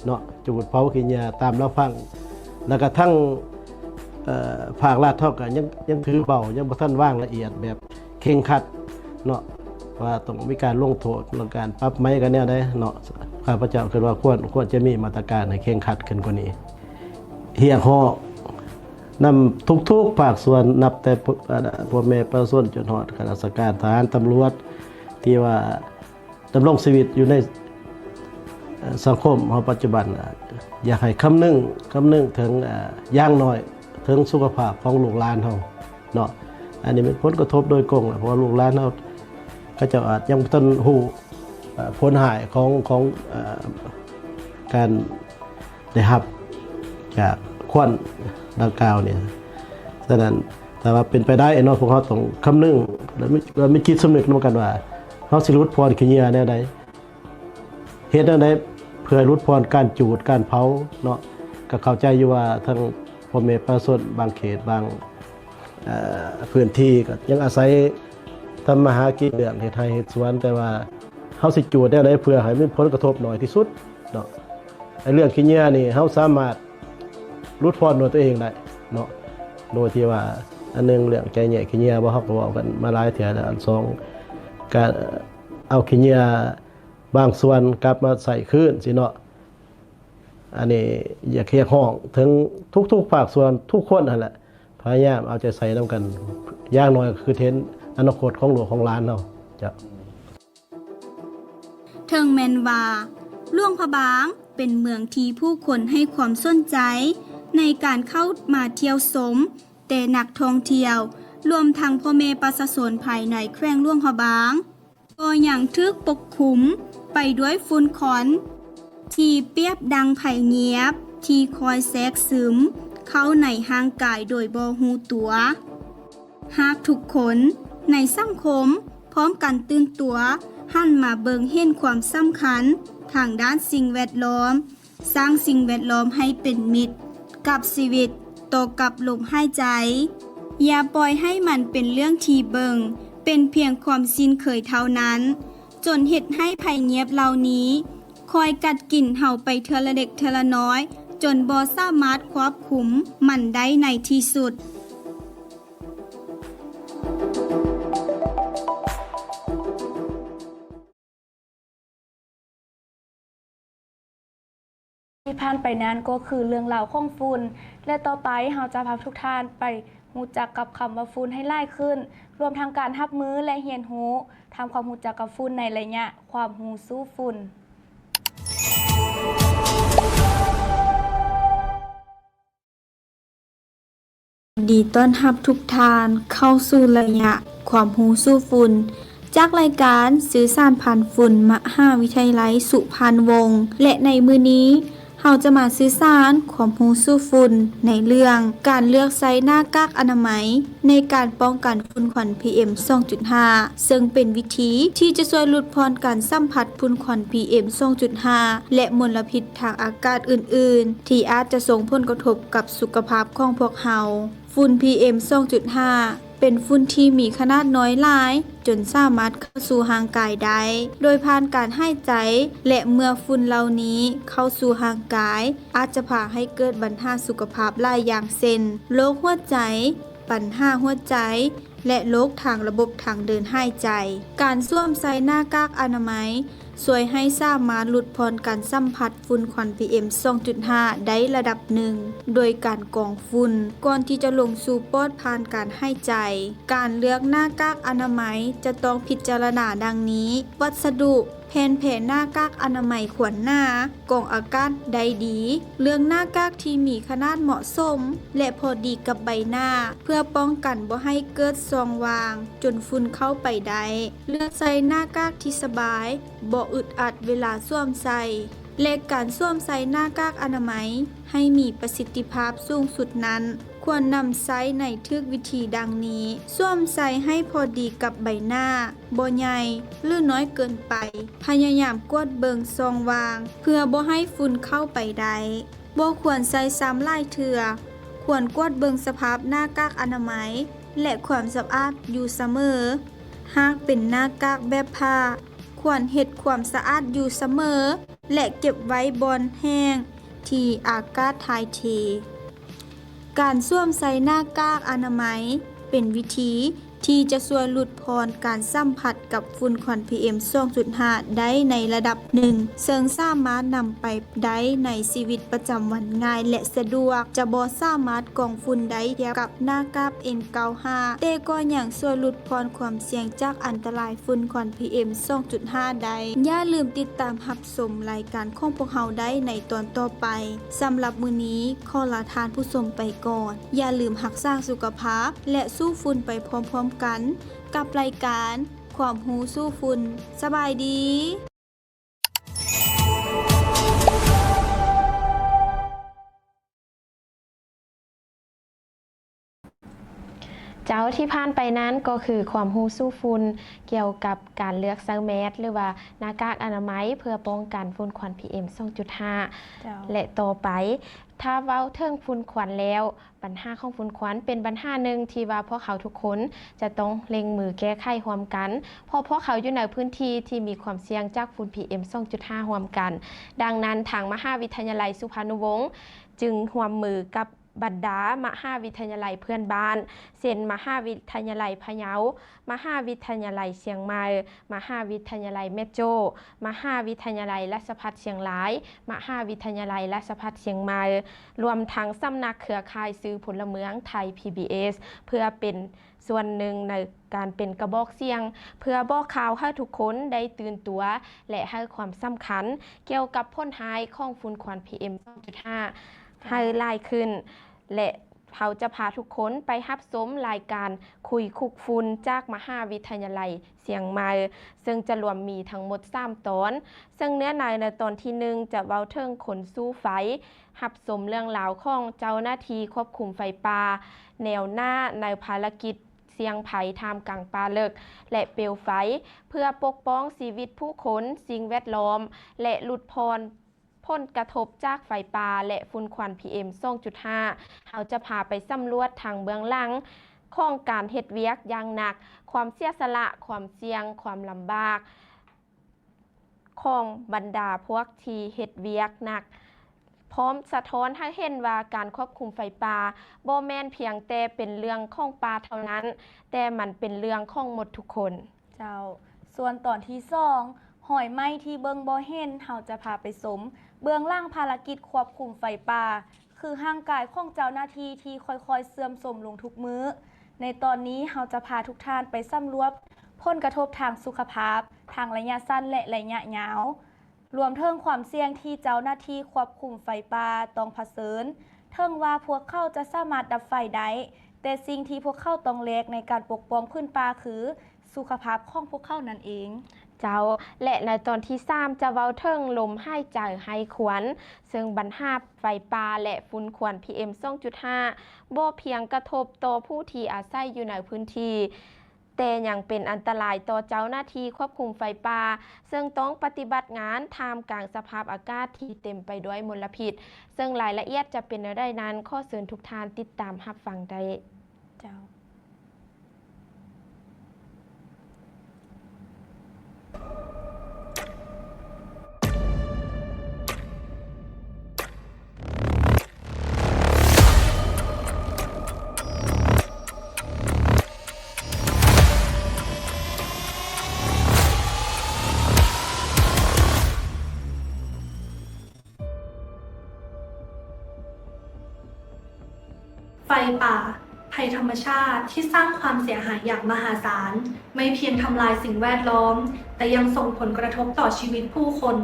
เนาะจูดเผาขี้เหงื่อตามลำพังแล้วก็ทั้งภาครัฐเท่ากันยังถือเบายังบ่ทันว่างละเอียดแบบเคร่งครัดเนาะว่าต้องมีการลงโทษเรื่องการปรับไม้กันแนวใดเนาะข้าพเจ้าคิดว่าควรจะมีมาตรการให้เคร่งครัดขึ้นกว่านี้เฮียฮอกนำทุกๆภาคส่วนนับแต่พ่อแม่ประชาชนจนฮอดข้าราชการทหารตำรวจที่ว่าดำรงชีวิตอยู่ในสังคมของปัจจุบันอยากให้คำนึงถึงอย่างน้อยถึงสุขภาพของลูกหลานเฮาเนาะอันนี้เป็นผลกระทบโดยตรงเพราะว่าลูกหลานเฮาก็จะอาจยังบ่ทันฮู้ผลหายของการได้รับจากควันดังกล่าวเนี่ยฉะนั้นแต่ว่าเป็นไปได้เนาะพวกเฮาต้องคำนึงแล้วมีจิตสำนึกนำกันว่าเฮาสิลดพรขี้เหงื่อแนวใดเฮ็ดแนวใดเพื่อลดพรการจูดการเผาเนาะก็เข้าใจอยู่ว่าทั้งพ่อแม่ประชาชนบางเขตบางพื้นที่ก็ยังอาศัยทำมาหากินเรื่องเฮ็ดไร่เฮ็ดสวนแต่ว่าเฮาสิจูดแนวใดเพื่อให้มีผลกระทบน้อยที่สุดเนาะไอ้เรื่องขี้เหงื่อนี่เฮาสามารถลดพรด้วยตัวเองได้เนาะโดยที่ว่าอันนึงเรื่องใจแย่ขี้เหงื่อบ่เฮาก็เว้ากันมาหลายเทื่อแล้วอันสองการเอาขี้เหงื่อบางส่วนกลับมาใส่คืนสิเนาะอันนี้อยากเรียกร้องถึงทุกๆภาคส่วนทุกคนนั่นแหละพยายามเอาใจใส่นำกันอย่างน้อยก็คือเทนอนาคตของหลวงของหลานเฮาจ้ะ เทิงแมนว่าหลวงพระบางเป็นเมืองที่ผู้คนให้ความสนใจในการเข้ามาเที่ยวชมแต่นักท่องเที่ยวรวมทั้งพ่อแม่ประชาชนภายในแขวงหลวงพระบางก็ยังถูกปกคลุมไปด้วยฝุ่นควันที่เปรียบดังไผ่เงียบที่คอยแทรกซึมเข้าในร่างกายโดยบ่ฮู้ตัวหากทุกคนในสังคมพร้อมกันตื่นตัวหันมาเบิ่งเห็นความสำคัญทางด้านสิ่งแวดล้อมสร้างสิ่งแวดล้อมให้เป็นมิตรกับชีวิตต่อกับลมหายใจอย่าปล่อยให้มันเป็นเรื่องที่เบิ่งเป็นเพียงความชินเคยเท่านั้นจนเฮ็ดให้ภัยเงียบเหล่านี้คอยกัดกินเห่าไปเทอละเด็กเทอละน้อยจนบ่สามารถควบคุมมันได้ในที่สุดที่ผ่านไปนั้นก็คือเรื่องราวของฝุ่นและต่อไปเราจะพาทุกท่านไปรู้จักกับคำว่าฝุ่นให้หลายขึ้นรวมทั้งการรับมือและเรียนรู้ทำความรู้จักกับฝุ่นในระยะความรู้สู้ฝุ่นดีต้อนรับทุกท่านเข้าสู่ระยะความรู้สู้ฝุ่นจากรายการสื่อสารผ่านฝุ่นมหาวิทยาลัยสุพรรณวงศ์และในมื้อนี้เราจะมาสื่อสารความรู้สู้ฝุ่นในเรื่องการเลือกใช้หน้ากากอนามัยในการป้องกันฝุ่นควัน PM 2.5 ซึ่งเป็นวิธีที่จะช่วยลดพรการสัมผัสฝุ่นควัน PM 2.5 และมลพิษทางอากาศอื่นๆที่อาจจะส่งผลกระทบกับสุขภาพของพวกเราฝุ่น PM 2.5 เป็นฝุ่นที่มีขนาดน้อยหลาย จนสามารถเข้าสู่ร่างกายได้ โดยผ่านการหายใจ และเมื่อฝุ่นเหล่านี้เข้าสู่ร่างกาย อาจจะพาให้เกิดปัญหาสุขภาพหลายอย่างเช่นโรคหัวใจ ปัญหาหัวใจ และโรคทางระบบทางเดินหายใจ การสวมใส่หน้ากากอนามัยช่วยให้สามารถลดพรการสัมผัสฝุ่นควัน PM 2.5 ได้ระดับหนึ่ง โดยการกรองฝุ่นก่อนที่จะลงสู่ปอดผ่านการหายใจ การเลือกหน้ากากอนามัยจะต้องพิจารณาดังนี้ วัสดุแผ่นแผ่หน้ากากอนามัยควรหน้ากรองอากาศได้ดี เลือกหน้ากากที่มีขนาดเหมาะสม และพอดีกับใบหน้า เพื่อป้องกันบ่ให้เกิดช่องว่าง จนฝุ่นเข้าไปได้ เลือกใส่หน้ากากที่สบายบ่อึดอัดเวลาสวมใส่ และการสวมใส่หน้ากากอนามัยให้มีประสิทธิภาพสูงสุดนั้น ควรนำใช้ในทึกวิธีดังนี้สวมใส่ให้พอดีกับใบหน้าบ่ใหญ่หรือน้อยเกินไป พยายามกวดเบิงซองวาง เพื่อบ่ให้ฝุ่นเข้าไปได้บ่ควรใส่ซ้ำหลายเทื่อ ควรกวดเบิงสภาพหน้ากากอนามัย และความสะอาดอยู่เสมอ หากเป็นหน้ากากแบบผ้า ควรเฮ็ดความสะอาดอยู่เสมอ และเก็บไว้บอนแห้งที่อากาศถ่ายเท การสวมใส่หน้ากากอนามัยเป็นวิธีที่จะช่วยลดพรการสัมผัสกับฝุ่นควัน PM 2.5 ได้ในระดับหนึ่งซึ่งสามารถนำไปได้ในชีวิตประจำวันง่ายและสะดวก จะบ่สามารถกรองฝุ่นได้เทียบกับหน้ากาก N95 แต่ก็ยังช่วยลดพรความเสี่ยงจากอันตรายฝุ่นควัน PM 2.5 ได้อย่าลืมติดตามรับชมรายการของพวกเราได้ในตอนต่อไปสำหรับมื้อนี้ขอลาทานผู้ชมไปก่อนอย่าลืมรักษาสุขภาพและสู้ฝุ่นไปพร้อมๆกันกับรายการความรู้สู้ฝุ่นสบายดี เจ้าที่ผ่านไปนั้นก็คือความรู้สู้ฝุ่นเกี่ยวกับการเลือกใส่แมสหรือว่าหน้ากากอนามัยเพื่อป้องกันฝุ่นควัน PM 2.5 และต่อไปถ้าเว้าถึงฝุ่นควันแล้วปัญหาของฝุ่นควันเป็นปัญหาหนึ่งที่ว่าพวกเขาทุกคนจะต้องเล็งมือแก้ไขร่วมกันเพราะพวกเขาอยู่ในพื้นที่ที่มีความเสี่ยงจากฝุ่น PM 2.5 ร่วมกันดังนั้นทางมหาวิทยาลัยสุพรรณวงศ์จึงร่วมมือกับบรรดามหาวิทยาลัยเพื่อนบ้านเช่นมหาวิทยาลัยพะเยามหาวิทยาลัยเชียงใหม่มหาวิทยาลัยแม่โจ้มหาวิทยาลัยราชภัฏเชียงรายมหาวิทยาลัยราชภัฏเชียงใหม่รวมทั้งสำนักเครือข่ายสื่อพลเมืองไทย PBS เพื่อเป็นส่วนหนึ่งในการเป็นกระบอกเสียงเพื่อบอกข่าวให้ทุกคนได้ตื่นตัวและให้ความสำคัญเกี่ยวกับผลหายของฝุ่นควัน PM 2.5 ให้หลายขึ้นและเขาจะพาทุกคนไปรับชมรายการคุยคุกฝุ่นจากมหาวิทยาลัยเชียงใหม่ซึ่งจะรวมมีทั้งหมด3ตอนซึ่งเนื้อในตอนที่1จะเว้าถึงคนสู้ไฟรับชมเรื่องราวของเจ้าหน้าที่ควบคุมไฟป่าแนวหน้าในภารกิจเสี่ยงภัยท่ามกลางป่าลึกและเปลวไฟเพื่อปกป้องชีวิตผู้คนสิ่งแวดล้อมและลดพรผลกระทบจากไฟป่าและฝุ่นควัน PM 2.5 เราจะพาไปสำรวจทางเบื้องหลังของการเฮ็ดเวียกอย่างหนักความเสียสละความเสี่ยงความลำบากของบรรดาพวกที่เฮ็ดเวียกหนักพร้อมสะท้อนให้เห็นว่าการควบคุมไฟป่าบ่แม่นเพียงแต่เป็นเรื่องของป่าเท่านั้นแต่มันเป็นเรื่องของหมดทุกคนเจ้าส่วนตอนที่2หอยไหม้ที่เบิงบ่เห็นเราจะพาไปสมเบื้องล่างภารกิจควบคุมไฟป่าคือร่างกายของเจ้าหน้าที่ที่ค่อยๆเสื่อมโทรมลงทุกมื้อในตอนนี้เราจะพาทุกท่านไปสำรวจผลกระทบทางสุขภาพทางระยะสั้นและระยะยาวรวมถึงความเสี่ยงที่เจ้าหน้าที่ควบคุมไฟป่าต้องเผชิญถึงว่าพวกเขาจะสามารถดับไฟได้แต่สิ่งที่พวกเขาต้องแลกในการปกป้องพื้นป่าคือสุขภาพของพวกเขานั่นเองเจ้าและในตอนที่3จะเว้าถึงลมหายใจไห้ขวัญซึ่งปัญหาไฟป่าและฝุ่นควัน PM 2.5 บ่เพียงกระทบต่อผู้ที่อาศัยอยู่ในพื้นที่แต่ยังเป็นอันตรายต่อเจ้าหน้าที่ควบคุมไฟป่าซึ่งต้องปฏิบัติงานท่ามกลางสภาพอากาศที่เต็มไปด้วยมลพิษซึ่งรายละเอียดจะเป็นอะไรนั้นขอเชิญทุกท่านติดตามรับฟังได้เจ้า ป่าภัยธรรมชาติที่สร้างความเสียหายอย่างมหาศาลไม่เพียงทำลายสิ่งแวดล้อมแต่ยังส่งผลกระทบต่อชีวิตผู้คน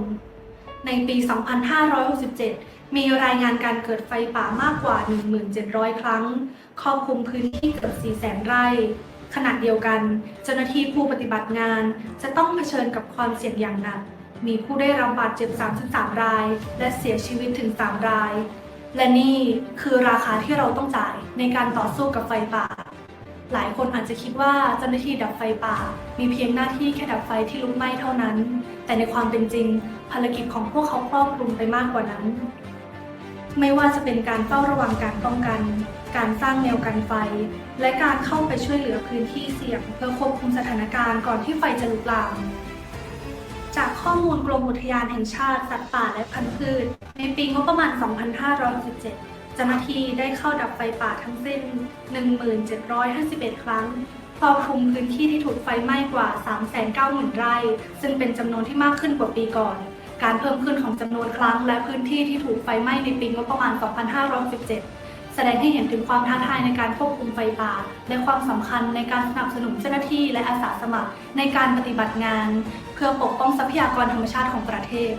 ในปี 2567 มีรายงานการเกิดไฟป่ามากกว่า 1,700 ครั้งครอบคลุมพื้นที่เกือบ 400,000 ไร่ขณะเดียวกันเจ้าหน้าที่ผู้ปฏิบัติงานจะต้องเผชิญกับความเสี่ยงอย่างหนักมีผู้ได้รับบาดเจ็บ 33 รายและเสียชีวิตถึง 3 รายและนี่คือราคาที่เราต้องจ่ายในการต่อสู้กับไฟป่าหลายคนอาจจะคิดว่าเจ้าหน้าที่ดับไฟป่ามีเพียงหน้าที่แค่ดับไฟที่ลุกไหม้เท่านั้นแต่ในความเป็นจริงภารกิจของพวกเขาครอบคลุมไปมากกว่านั้นไม่ว่าจะเป็นการเฝ้าระวังการป้องกันการสร้างแนวกันไฟและการเข้าไปช่วยเหลือพื้นที่เสี่ยงเพื่อควบคุมสถานการณ์ก่อนที่ไฟจะลุกลามจากข้อมูลกรมอุทยานแห่งชาติสัตว์ป่าและพันธุ์พืชในปีงบประมาณ 2567 เจ้าหน้าที่ได้เข้าดับไฟป่าทั้งสิ้น 1,751 ครั้งครอบคลุมพื้นที่ที่ถูกไฟไหม้กว่า 390,000 ไร่ซึ่งเป็นจำนวนที่มากขึ้นกว่าปีก่อนการเพิ่มขึ้นของจำนวนครั้งและพื้นที่ที่ถูกไฟไหม้ในปีงบประมาณ 2567 แสดงให้เห็นถึงความท้าทายในการควบคุมไฟป่าและความสำคัญในการสนับสนุนเจ้าหน้าที่และอาสาสมัครในการปฏิบัติงานเพื่อปกป้องทรัพยากรธรรมชาติของประเทศ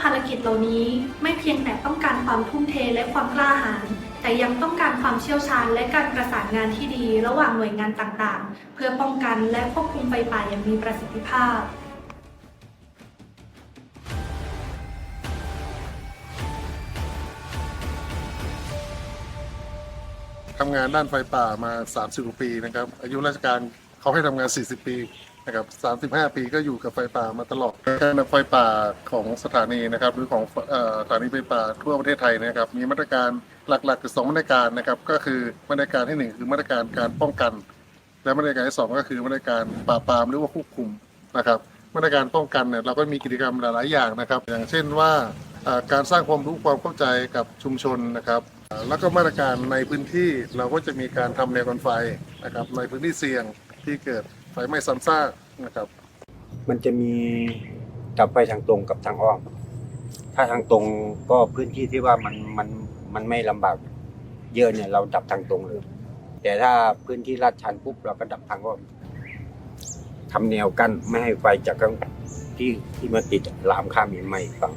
ภารกิจเหล่านี้ไม่เพียงแต่ต้องการความทุ่มเทและความกล้าหาญแต่ยังต้องการความเชี่ยวชาญและการประสานงานที่ดีระหว่างหน่วยงานต่างๆเพื่อป้องกันและควบคุมไฟป่าอย่างมีประสิทธิภาพทำงานด้านไฟป่ามา30 กว่าปีนะครับอายุราชการเขาให้ทำงาน40 ปีนะครับ35 ปีก็อยู่กับไฟป่ามาตลอดการดับไฟป่าของสถานีนะครับหรือของสถานีไฟป่าทั่วประเทศไทยนะครับมีมาตรการหลักๆคือ2มาตรการนะครับก็คือมาตรการที่1คือมาตรการการป้องกันและมาตรการที่2ก็คือมาตรการปราบปรามหรือว่าควบคุมนะครับมาตรการป้องกันเนี่ยเราก็มีกิจกรรมหลายๆอย่างนะครับอย่างเช่นว่าการสร้างความรู้ความเข้าใจกับชุมชนนะครับแล้วก็มาตรการในพื้นที่เราก็จะมีการทำแนวกันไฟนะครับในพื้นที่เสี่ยงที่เกิดไฟไหม้ซ้ำซากนะครับมันจะมีดับไฟทางตรงกับทางอ้อมถ้าทางตรงก็พื้นที่ที่ว่ามันไม่ลำบากเยอะเนี่ยเราดับทางตรงเลยแต่ถ้าพื้นที่ลาดชันปุ๊บเราก็ดับทางอ้อมทำแนวกั้นไม่ให้ไฟจากที่มาติดลามข้ามอีกไม่ฝั่ง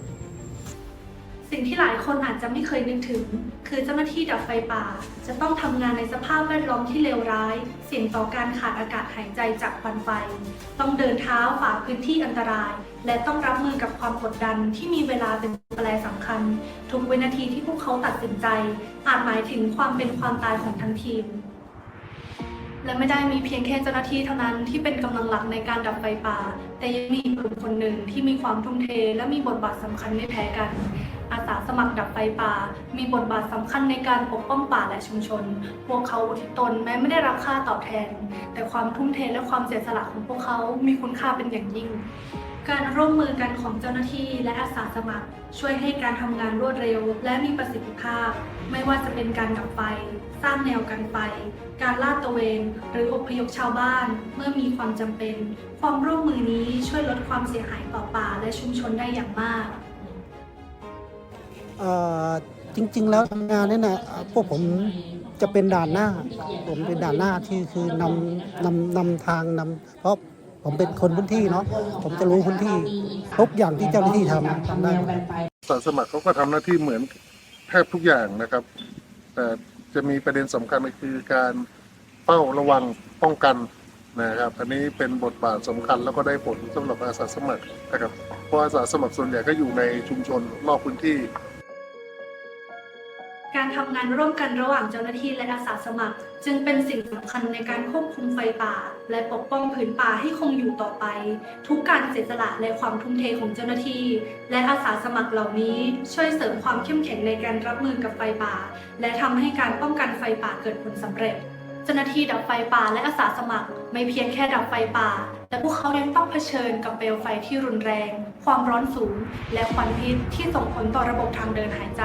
สิ่งที่หลายคนอาจจะไม่เคยนึกถึงคือเจ้าหน้าที่ดับไฟป่าจะต้องทำงานในสภาพแวดล้อมที่เลวร้ายเสี่ยงต่อการขาดอากาศหายใจจากควันไฟต้องเดินเท้าฝ่าพื้นที่อันตรายและต้องรับมือกับความกดดันที่มีเวลาเป็นตัวแปรสำคัญทุกวินาทีที่พวกเขาตัดสินใจอาจหมายถึงความเป็นความตายของทั้งทีมและไม่ได้มีเพียงแค่เจ้าหน้าที่เท่านั้นที่เป็นกำลังหลักในการดับไฟป่าแต่ยังมีกลุ่มคนหนึ่งที่มีความทุ่มเทและมีบทบาทสำคัญไม่แพ้กันอาสาสมัครดับไฟป่ามีบทบาทสำคัญในการปกป้องป่าและชุมชนพวกเขาอุทิศตนแม้ไม่ได้รับค่าตอบแทนแต่ความทุ่มเทและความเสียสละของพวกเขามีคุณค่าเป็นอย่างยิ่งการร่วมมือกันของเจ้าหน้าที่และอาสาสมัครช่วยให้การทำงานรวดเร็วและมีประสิทธิภาพไม่ว่าจะเป็นการดับไฟสร้างแนวกันไฟการลาดตระเวนหรืออพยพชาวบ้านเมื่อมีความจำเป็นความร่วมมือนี้ช่วยลดความเสียหายต่อป่าและชุมชนได้อย่างมากจริงๆแล้วทำงานนี่นะพวกผมจะเป็นด่านหน้าผมเป็นด่านหน้าที่คือนำทางเพราะผมเป็นคนพื้นที่เนาะผมจะรู้พื้นที่ทุกอย่างที่เจ้าหน้าที่ทำได้อาสาสมัครเขาก็ทำหน้าที่เหมือนแทบทุกอย่างนะครับแต่จะมีประเด็นสำคัญก็คือการเฝ้าระวังป้องกันนะครับอันนี้เป็นบทบาทสำคัญแล้วก็ได้ผลสำหรับอาสาสมัครนะครับเพราะอาสาสมัครส่วนใหญ่ก็อยู่ในชุมชนรอบพื้นที่การทำงานร่วมกันระหว่างเจ้าหน้าที่และอาสาสมัครจึงเป็นสิ่งสำคัญในการควบคุมไฟป่าและปกป้องผืนป่าให้คงอยู่ต่อไปทุกการเสียสละและความทุ่มเทของเจ้าหน้าที่และอาสาสมัครเหล่านี้ช่วยเสริมความเข้มแข็งในการรับมือกับไฟป่าและทำให้การป้องกันไฟป่าเกิดผลสำเร็จเจ้าหน้าที่ดับไฟป่าและอาสาสมัครไม่เพียงแค่ดับไฟป่าแต่พวกเขายังต้องเผชิญกับเปลวไฟที่รุนแรงความร้อนสูงและควันพิษที่ส่งผลต่อระบบทางเดินหายใจ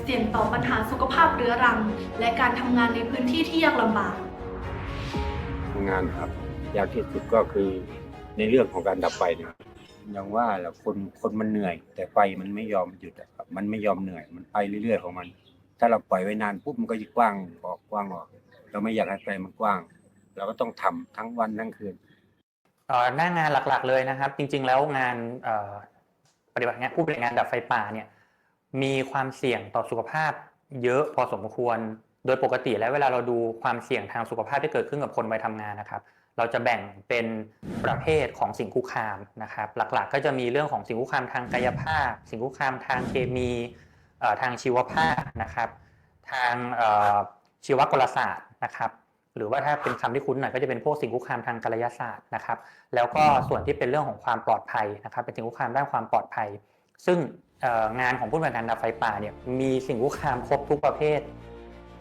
เสี่ยงต่อปัญหาสุขภาพเรื้อรังและการทำงานในพื้นที่ที่ยากลำบากงานครับยากที่สุดก็คือในเรื่องของการดับไฟเนี่ยอย่างว่าแหละคนมันเหนื่อยแต่ไฟมันไม่ยอมหยุดครับมันไม่ยอมเหนื่อยมันไปเรื่อยๆของมัน ถ้าเราปล่อยไว้นานปุ๊บมันก็จะกว้างออกเราไม่อยากให้ไฟมันกว้างเราก็ต้องทำทั้งวันทั้งคืน หน้างานหลักๆเลยนะครับจริงๆแล้วงานปฏิบัติงานผู้ปฏิบัติงานดับไฟป่าเนี่ยมีความเสี่ยงต่อสุขภาพเยอะพอสมควรโดยปกติแล้วเวลาเราดูความเสี่ยงทางสุขภาพที่เกิดขึ้นกับคนวัยทำงานนะครับเราจะแบ่งเป็นประเภทของสิ่งคุกคามนะครับหลักๆก็จะมีเรื่องของสิ่งคุกคามทางกายภาพสิ่งคุกคามทางเคมีทางชีวภาพนะครับทางชีวกลศาสตร์นะครับหรือว่าถ้าเป็นคำที่คุ้นหน่อยก็จะเป็นพวกสิ่งคุกคามทางกายศาสตร์นะครับแล้วก็ส่วนที่เป็นเรื่องของความปลอดภัยนะครับเป็นสิ่งคุกคามด้านความปลอดภัยซึ่งงานของผู้ปฏิบัติงานดับไฟป่าเนี่ยมีสิ่งคุกคามครบทุกประเภท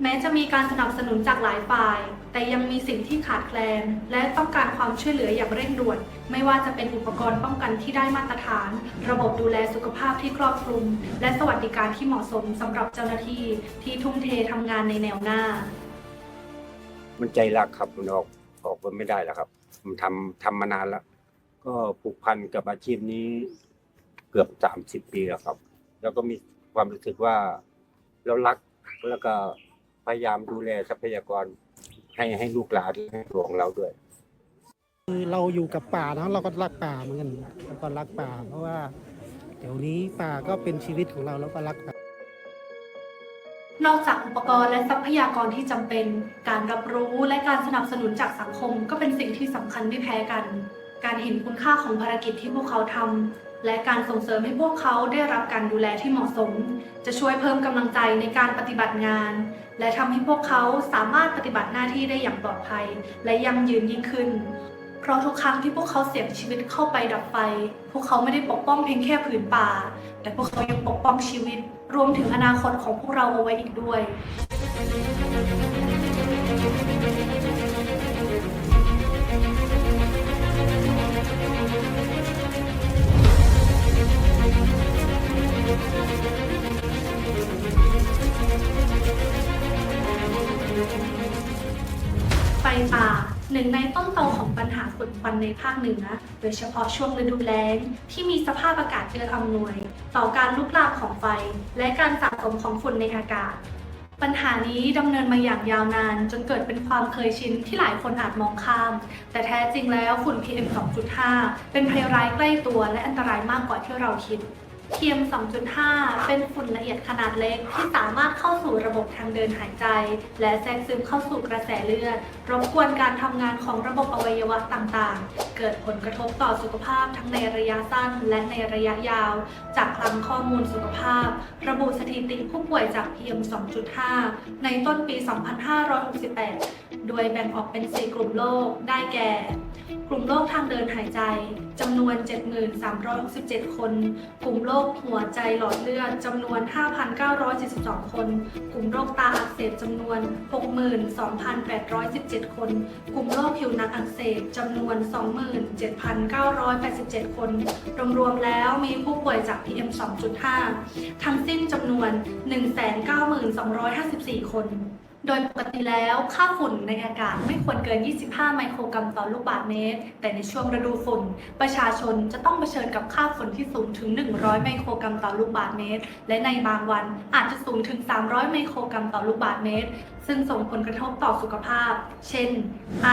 แม้จะมีการสนับสนุนจากหลายฝ่ายแต่ยังมีสิ่งที่ขาดแคลนและต้องการความช่วยเหลืออย่างเร่งด่วนไม่ว่าจะเป็นอุปกรณ์ป้องกันที่ได้มาตรฐานระบบดูแลสุขภาพที่ครอบคลุมและสวัสดิการที่เหมาะสมสำหรับเจ้าหน้าที่ที่ทุ่มเททำงานในแนวหน้ามันใจรักครับมันออกไปไม่ได้แล้วครับผมทำมานานแล้วก็ผูกพันกับอาชีพนี้เกือบ30 ปีแล้วครับแล้วก็มีความรู้สึกว่าเรารักแล้วก็พยายามดูแลทรัพยากรให้ลูกหลานให้หลวงเราด้วยคือเราอยู่กับป่าเนาะเราก็รักป่าเหมือนกันเราก็รักป่าเพราะว่าเดี๋ยวนี้ป่าก็เป็นชีวิตของเราแล้วก็รักป่าน อกจากอุปกรณ์และทรัพยากรที่จำเป็นการรับรู้และการสนับสนุนจากสังคมก็เป็นสิ่งที่สำคัญไม่แพ้กันการเห็นคุณค่าของภารกิจที่พวกเขาทำและการส่งเสริมให้พวกเขาได้รับการดูแลที่เหมาะสมจะช่วยเพิ่มกำลังใจในการปฏิบัติงานและทำให้พวกเขาสามารถปฏิบัติหน้าที่ได้อย่างปลอดภัยและยั่งยืนยิ่งขึ้นเพราะทุกครั้งที่พวกเขาเสี่ยงชีวิตเข้าไปดับไฟพวกเขาไม่ได้ปกป้องเพียงแค่ผืนป่าแต่พวกเขายังปกป้องชีวิตรวมถึงอนาคตของพวกเราเอาไว้อีกด้วย ไฟป่าหนึ่งในต้นตอของปัญหาฝุ่นควันในภาคเหนือโดยเฉพาะช่วงฤดูแล้งที่มีสภาพอากาศเอื้ออำนวยต่อการลุกลามของไฟและการสะสมของฝุ่นในอากาศปัญหานี้ดำเนินมาอย่างยาวนานจนเกิดเป็นความเคยชินที่หลายคนอาจมองข้ามแต่แท้จริงแล้วฝุ่น PM 2.5 เป็นภัยร้ายใกล้ตัวและอันตรายมากกว่าที่เราคิดPM 2.5 เป็นฝุ่นละเอียดขนาดเล็กที่สามารถเข้าสู่ระบบทางเดินหายใจและแทรกซึมเข้าสู่กระแสเลือดรบกวนการทำงานของระบบอวัยวะต่างๆเกิดผลกระทบต่อสุขภาพทั้งในระยะสั้นและในระยะยาวจากคลังข้อมูลสุขภาพระบุสถิติผู้ป่วยจาก PM 2.5 ในต้นปี 2568 โดยแบ่งออกเป็น 4 กลุ่มโรคได้แก่กลุ่มโรคทางเดินหายใจจำนวน 73,367 คนกลุ่มโรคหัวใจหลอดเลือดจำนวน 5,972 คนกลุ่มโรคตาอักเสบจำนวน 62,817 คนกลุ่มโรคผิวหนังอักเสบจำนวน 27,987 คนรวมๆแล้วมีผู้ป่วยจาก PM 2.5 ทั้งสิ้นจำนวน 192,254 คนโดยปกติแล้วค่าฝุ่นในอากาศไม่ควรเกิน 25 ไมโครกรัมต่อลูกบาศก์เมตรแต่ในช่วงฤดูฝุ่นประชาชนจะต้องเผชิญกับค่าฝุ่นที่สูงถึง 100 ไมโครกรัมต่อลูกบาศก์เมตรและในบางวันอาจจะสูงถึง 300 ไมโครกรัมต่อลูกบาศก์เมตรซึ่งส่งผลกระทบต่อสุขภาพเช่นไอ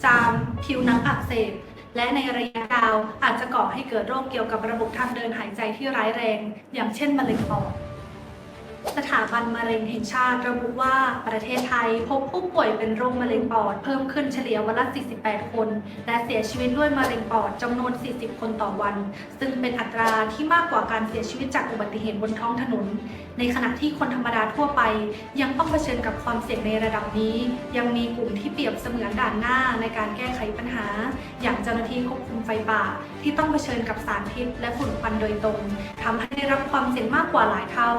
จามผิวหนังอักเสบและในระยะยาวอาจจะก่อให้เกิดโรคเกี่ยวกับระบบทางเดินหายใจที่ร้ายแรงอย่างเช่นมะเร็งปอดสถาบันมะเร็งแห่งชาติระบุว่าประเทศไทยพบผู้ป่วยเป็นโรคมะเร็งปอดเพิ่มขึ้นเฉลี่ยวันละ 48 คนและเสียชีวิตด้วยมะเร็งปอดจำนวน 40 คนต่อวันซึ่งเป็นอัตราที่มากกว่าการเสียชีวิตจากอุบัติเหตุบนท้องถนนในขณะที่คนธรรมดาทั่วไปยังต้องเผชิญกับความเสี่ยงในระดับนี้ยังมีกลุ่มที่เปรียบเสมือนด่านหน้าในการแก้ไขปัญหาอย่างเจ้าหน้าที่ควบคุมไฟป่าที่ต้องเผชิญกับสารพิษและฝุ่นควันโดยตรงทำให้ได้รับความเสี่ยงมากกว่าหลายเท่า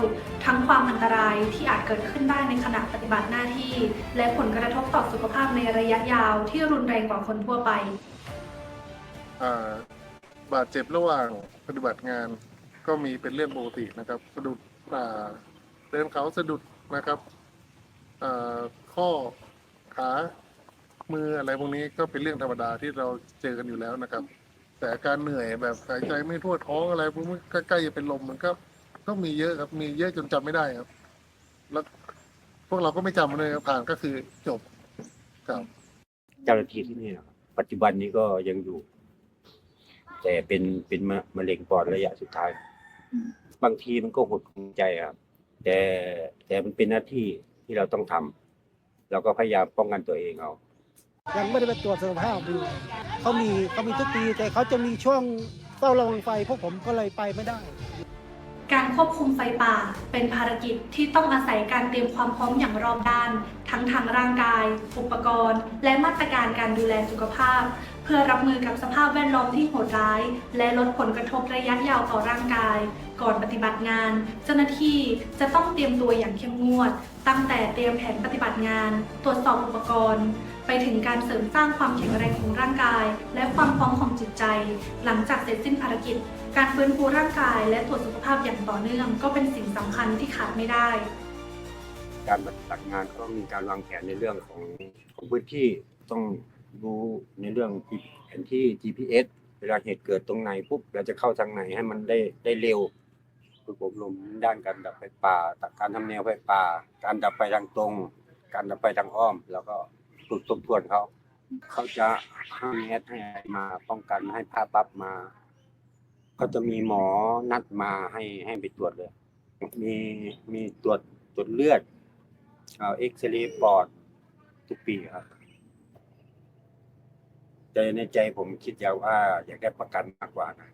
ทั้งความอันตรายที่อาจเกิดขึ้นได้ในขณะปฏิบัติหน้าที่และผลกระทบต่อสุขภาพในระยะยาวที่รุนแรงกว่าคนทั่วไปบาดเจ็บระหว่างปฏิบัติงานก็มีเป็นเรื่องปกตินะครับสะดุดเดินเขาสะดุดนะครับข้อขามืออะไรพวกนี้ก็เป็นเรื่องธรรมดาที่เราเจอกันอยู่แล้วนะครับแต่การเหนื่อยแบบหายใจไม่ทั่วท้องอะไรพวกนี้ใกล้ๆจะเป็นลมมันก็มีเยอะครับมีเยอะจนจำไม่ได้ครับ แล้วพวกเราก็ไม่จำเลยครับผ่านก็คือจบครับ เจ้าหน้าที่ที่นี่นะครับปัจจุบันนี้ก็ยังอยู่ แต่เป็นมะเร็งปอดระยะสุดท้าย บางทีมันก็หดหู่ใจครับแต่มันเป็นหน้าที่ที่เราต้องทำเราก็พยายามป้องกันตัวเองเอา ยังไม่ได้ไปตรวจสุขภาพดูเขามีทุกปีแต่เขาจะมีช่วงเฝ้าระวังไฟพวกผมก็เลยไปไม่ได้ การควบคุมไฟป่าเป็นภารกิจที่ต้องอาศัยการเตรียมความพร้อมอย่างรอบด้านทั้งทางร่างกาย อุปกรณ์ และมาตรการการดูแลสุขภาพ เพื่อรับมือกับสภาพแวดล้อมที่โหดร้าย และลดผลกระทบระยะยาวต่อร่างกาย ก่อนปฏิบัติงาน เจ้าหน้าที่จะต้องเตรียมตัวอย่างเข้มงวด ตั้งแต่เตรียมแผนปฏิบัติงาน ตรวจสอบอุปกรณ์ ไปถึงการเสริมสร้างความแข็งแรงของร่างกาย และความพร้อมของจิตใจ หลังจากเสร็จสิ้นภารกิจ การฟื้นฟูร่างกายและตรวจสุขภาพอย่างต่อเนื่องก็เป็นสิ่งสำคัญที่ขาดไม่ได้ การปฏิบัติงานก็มีการวางแผนในเรื่องของพื้นที่ต้องรู้ในเรื่องแผนที่ GPS เวลาเหตุเกิดตรงไหนปุ๊บเราจะเข้าทางไหนให้มันได้เร็วฝึกอบรมด้านการดับไฟป่าการทำแนวไฟป่าการดับไฟทางตรง การดับไฟทางอ้อม แล้วก็ฝึกทบทวนเขาจะให้แอดให้มาป้องกันให้ภาพปั๊บมาก็จะมีหมอนัดมาให้ไปตรวจเลยมีตรวจเลือดเอ็กซเรย์ปอดทุกปีครับแต่ในใจผมคิดอยากได้ประกันมากกว่านะ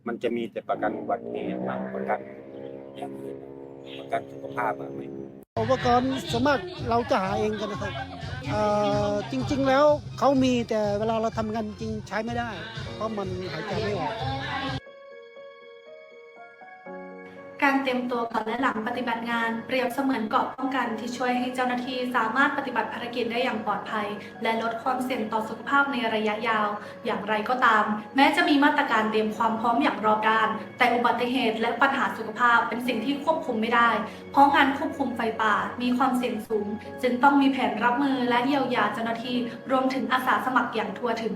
มันจะมีแต่ประกันอุบัติเหตุมากประกันอย่างอื่นประกันสุขภาพไม่อุปกรณ์สามารถเราจะหาเองกันนะครับจริงๆแล้วเขามีแต่เวลาเราทำงานจริงใช้ไม่ได้ เพราะมันหายใจไม่ออก การเตรียมตัวก่อนและหลังปฏิบัติงานเปรียบเสมือนเกราะป้องกันที่ช่วยให้เจ้าหน้าที่สามารถปฏิบัติภารกิจได้อย่างปลอดภัยและลดความเสี่ยงต่อสุขภาพในระยะยาวอย่างไรก็ตามแม้จะมีมาตรการเตรียมความพร้อมอย่างรอบด้านแต่อุบัติเหตุและปัญหาสุขภาพเป็นสิ่งที่ควบคุมไม่ได้เพราะงานควบคุมไฟป่ามีความเสี่ยงสูงจึงต้องมีแผนรับมือและเยียวยาเจ้าหน้าที่รวมถึงอาสาสมัครอย่างทั่วถึง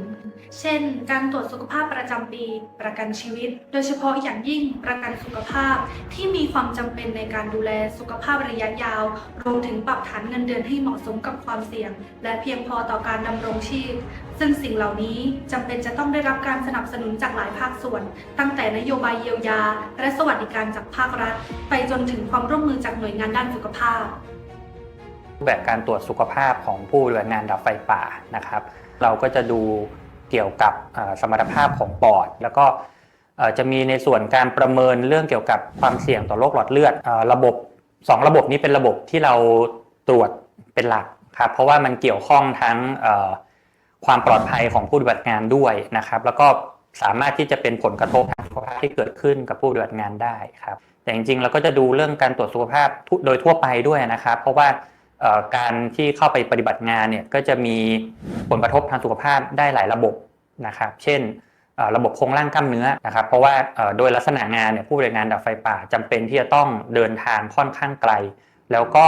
เช่นการตรวจสุขภาพประจำปีประกันชีวิตโดยเฉพาะอย่างยิ่งประกันสุขภาพที่มีความจำเป็นในการดูแลสุขภาพระยะยาวรวมถึงปรับฐานเงินเดือนให้เหมาะสมกับความเสี่ยงและเพียงพอต่อการดำรงชีพซึ่งสิ่งเหล่านี้จำเป็นจะต้องได้รับการสนับสนุนจากหลายภาคส่วนตั้งแต่นโยบายเยียวยาและสวัสดิการจากภาครัฐไปจนถึงความร่วมมือจากหน่วยงานด้านสุขภาพรูปแบบการตรวจสุขภาพของผู้ปฏิบัติงานดับไฟป่านะครับเราก็จะดูเกี่ยวกับสมรรถภาพของปอดแล้วก็จะมีในส่วนการประเมินเรื่องเกี่ยวกับความเสี่ยงต่อโรคหลอดเลือดระบบ2ระบบนี้เป็นระบบที่เราตรวจเป็นหลักครับเพราะว่ามันเกี่ยวข้องทั้งความปลอดภัยของผู้ปฏิบัติงานด้วยนะครับแล้วก็สามารถที่จะเป็นผลกระทบทางสุขภาพที่เกิดขึ้นกับผู้ปฏิบัติงานได้ครับแต่จริงๆเราก็จะดูเรื่องการตรวจสุขภาพโดยทั่วไปด้วยนะครับเพราะว่าการที่เข้าไปปฏิบัติงานเนี่ยก็จะมีผลกระทบทางสุขภาพได้หลายระบบนะครับเช่นระบบโครงร่างกล้ามเนื้อนะครับเพราะว่าโดยลักษณะงานเนี่ยผู้ปฏิบัติงานดับไฟป่าจำเป็นที่จะต้องเดินทางค่อนข้างไกลแล้วก็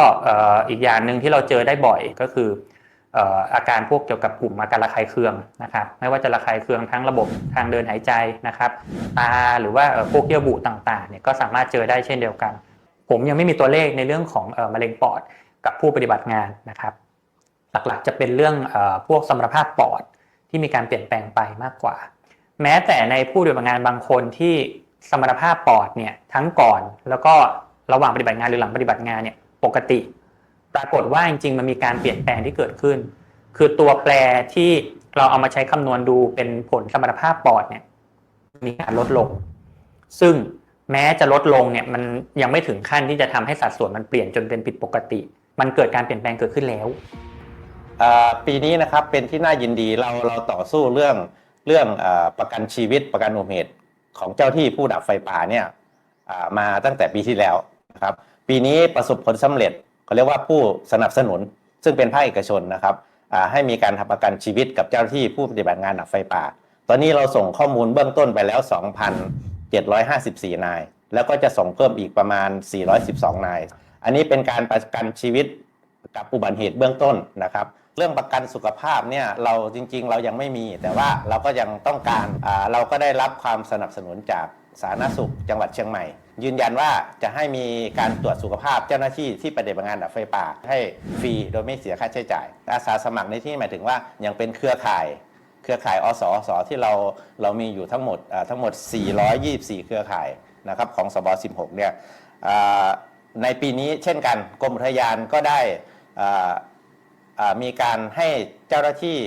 อีกอย่างหนึ่งที่เราเจอได้บ่อยก็คืออาการพวกเกี่ยวกับกลุ่มอาการระคายเคืองนะครับไม่ว่าจะระคายเคืองทั้งระบบทางเดินหายใจนะครับตาหรือว่าพวกเยื่อบุต่างๆเนี่ยก็สามารถเจอได้เช่นเดียวกันผมยังไม่มีตัวเลขในเรื่องของมะเร็งปอดกับผู้ปฏิบัติงานนะครับหลักๆจะเป็นเรื่องพวกสมรรถภาพปอดที่มีการเปลี่ยนแปลงไปมากกว่าแม้แต่ในผู้ปฏิบัติงานบางคนที่สมรรถภาพปอดเนี่ยทั้งก่อนแล้วก็ระหว่างปฏิบัติงานหรือหลังปฏิบัติงานเนี่ยปกติปรากฏว่าจริงๆมันมีการเปลี่ยนแปลงที่เกิดขึ้นคือตัวแปรที่เราเอามาใช้คำนวณดูเป็นผลสมรรถภาพปอดเนี่ยมีการลดลงซึ่งแม้จะลดลงเนี่ยมันยังไม่ถึงขั้นที่จะทำให้สัดส่วนมันเปลี่ยนจนเป็นผิดปกติมันเกิดการเปลี่ยนแปลงเกิดขึ้นแล้วปีนี้นะครับเป็นที่น่ายินดีเราต่อสู้เรื่องประกันชีวิตประกันอุบัติเหตุของเจ้าที่ผู้ดับไฟป่าเนี่ยมาตั้งแต่ปีที่แล้วนะครับปีนี้ประสบผลสำเร็จเขาเรียกว่าผู้สนับสนุนซึ่งเป็นภาคเอกชนนะครับให้มีการทำประกันชีวิตกับเจ้าหน้าที่ผู้ปฏิบัติงานดับไฟป่าตอนนี้เราส่งข้อมูลเบื้องต้นไปแล้ว 2,754 นายแล้วก็จะส่งเพิ่มอีกประมาณ412 นายอันนี้เป็นการประกันชีวิตกับอุบัติเหตุเบื้องต้นนะครับเรื่องประกันสุขภาพเนี่ยเราจริงๆเรายังไม่มีแต่ว่าเราก็ยังต้องการเราก็ได้รับความสนับสนุนจากสาธารณสุขจังหวัดเชียงใหม่ ยืนยันว่าจะให้มีการตรวจสุขภาพเจ้าหน้าที่ที่ปฏิบัติงานดับไฟป่าให้ฟรีโดยไม่เสียค่าใช้จ่ายอาสาสมัครในที่หมายถึงว่ายังเป็นเครือข่ายอสที่เรามีอยู่ทั้งหมด424เครือข่ายนะครับของสบ16เนี่ยในปีนี้เช่นกันกรมอุทยานก็ได้มีการให้เจ้าหน้าที่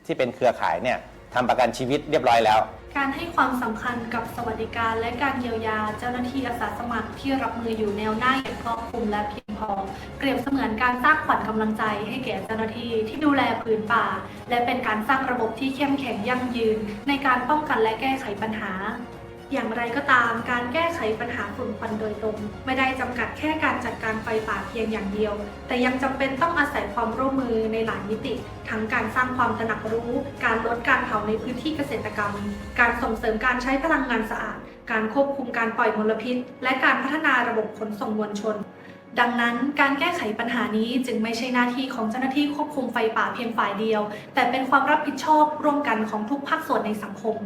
ที่เป็นเครือข่ายเนี่ยทำประกันชีวิตเรียบร้อยแล้วการให้ความสำคัญกับสวัสดิการและการเยียวยาเจ้าหน้าที่อาสาสมัครที่รับมืออยู่แนวหน้าอย่างครอบคลุมและเพียงพอเปรียบเสมือนการสร้างขวัญกำลังใจให้แก่เจ้าหน้าที่ที่ดูแลพื้นป่าและเป็นการสร้างระบบที่เข้มแข็งยั่งยืนในการป้องกันและแก้ไขปัญหาอย่างไรก็ตามการแก้ไขปัญหาฝุ่นควันโดยตรงไม่ได้จำกัดแค่การจัดการไฟป่าเพียงอย่างเดียวแต่ยังจำเป็นต้องอาศัยความร่วมมือในหลายมิติทั้งการสร้างความตระหนักรู้การลดการเผาในพื้นที่เกษตรกรรมการส่งเสริมการใช้พลังงานสะอาดการควบคุมการปล่อยมลพิษและการพัฒนาระบบขนส่งมวลชนดังนั้นการแก้ไขปัญหานี้จึงไม่ใช่หน้าที่ของเจ้าหน้าที่ควบคุมไฟป่าเพียงฝ่ายเดียวแต่เป็นความรับผิดชอบร่วมกันของทุกภาคส่วนในสังคม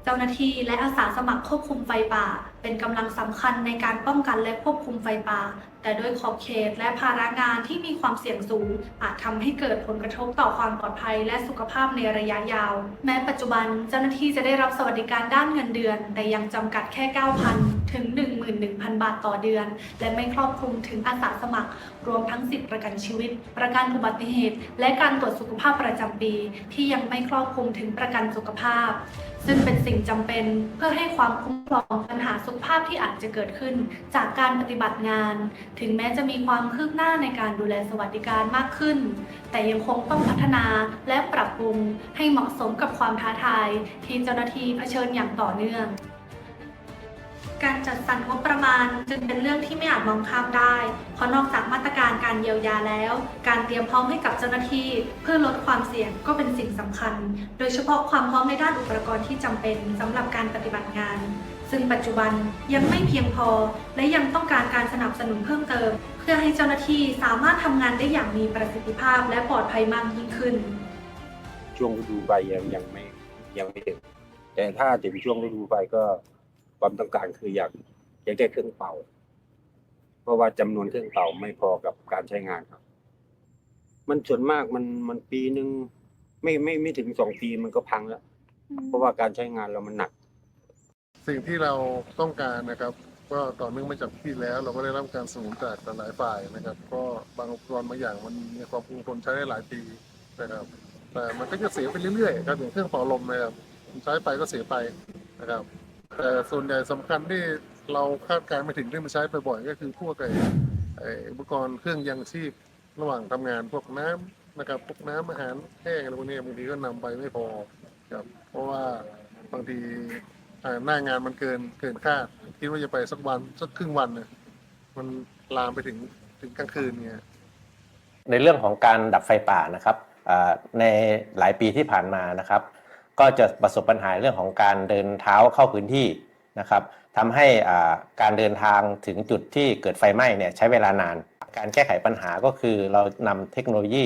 เจ้าหน้าที่และอาสาสมัครควบคุมไฟป่าเป็นกำลังสำคัญในการป้องกันและควบคุมไฟป่าแต่ด้วยขอบเขตและภาระงานที่มีความเสี่ยงสูงอาจทำให้เกิดผลกระทบต่อความปลอดภัยและสุขภาพในระยะยาวแม้ปัจจุบันเจ้าหน้าที่จะได้รับสวัสดิการด้านเงินเดือนแต่ยังจำกัดแค่ 9,000 ถึง 11,000 บาทต่อเดือนและไม่ครอบคลุมถึงอาสาสมัครรวมทั้งสิทธิประกันชีวิตประกันอุบัติเหตุและการตรวจสุขภาพประจำปีที่ยังไม่ครอบคลุมถึงประกันสุขภาพซึ่งเป็นสิ่งจำเป็นเพื่อให้ความคุ้มครองปัญหาสุขภาพที่อาจจะเกิดขึ้นจากการปฏิบัติงานถึงแม้จะมีความคืบหน้าในการดูแลสวัสดิการมากขึ้นแต่ยังคงต้องพัฒนาและปรับปรุงให้เหมาะสมกับความท้าทายที่เจ้าหน้าที่เผชิญอย่างต่อเนื่องการจัดสรรงบประมาณจึงเป็นเรื่องที่ไม่อาจมองข้ามได้เพราะนอกจากมาตรการการเยียวยาแล้วการเตรียมพร้อมให้กับเจ้าหน้าที่เพื่อลดความเสี่ยงก็เป็นสิ่งสำคัญโดยเฉพาะความพร้อมในด้านอุปกรณ์ที่จำเป็นสำหรับการปฏิบัติงานซึ่งปัจจุบันยังไม่เพียงพอและยังต้องการการสนับสนุนเพิ่มเติมเพื่อให้เจ้าหน้าที่สามารถทำงานได้อย่างมีประสิทธิภาพและปลอดภัยมากยิ่งขึ้นช่วงฤดูไฟยังไม่ถึงแต่ถ้าถึงช่วงฤดูไฟก็ความต้องการคืออยากได้เครื่องเป่าเพราะว่าจำนวนเครื่องเป่าไม่พอกับการใช้งานครับมันส่วนมากมันปีนึงไม่ถึง2 ปีมันก็พังแล้วเพราะว่าการใช้งานเรามันหนักสิ่งที่เราต้องการนะครับก็ต่อเนื่องมาจากที่แล้วเราก็ได้รับการสนับสนุนจากหลายฝ่ายนะครับก็บางอุปกรณ์บางอย่างมันมีความคงทนใช้ได้หลายปีนะครับแต่มันก็จะเสียไปเรื่อยๆครับอย่างเครื่องเป่าลมนะครับใช้ไปก็เสียไปนะครับแต่ส่วนใหญ่สำคัญที่เราคาดการณ์ไม่ถึงที่มันใช้ไปบ่อยก็คือพวกอุปกรณ์เครื่องยังชีพระหว่างทำงานพวกน้ำนะครับพวกน้ำอาหารแห้งอะไรพวกนี้บางทีก็นำไปไม่พอครับเพราะว่าบางทีหน้างานมันเกินคาดคิดว่าจะไปสักครึ่งวันเนี่ยมันลามไปถึงกลางคืนเนี่ยในเรื่องของการดับไฟป่านะครับในหลายปีที่ผ่านมานะครับก็จะประสบปัญหาเรื่องของการเดินเท้าเข้าพื้นที่นะครับทำให้การเดินทางถึงจุดที่เกิดไฟไหม้เนี่ยใช้เวลานานการแก้ไขปัญหาก็คือเรานำเทคโนโลยี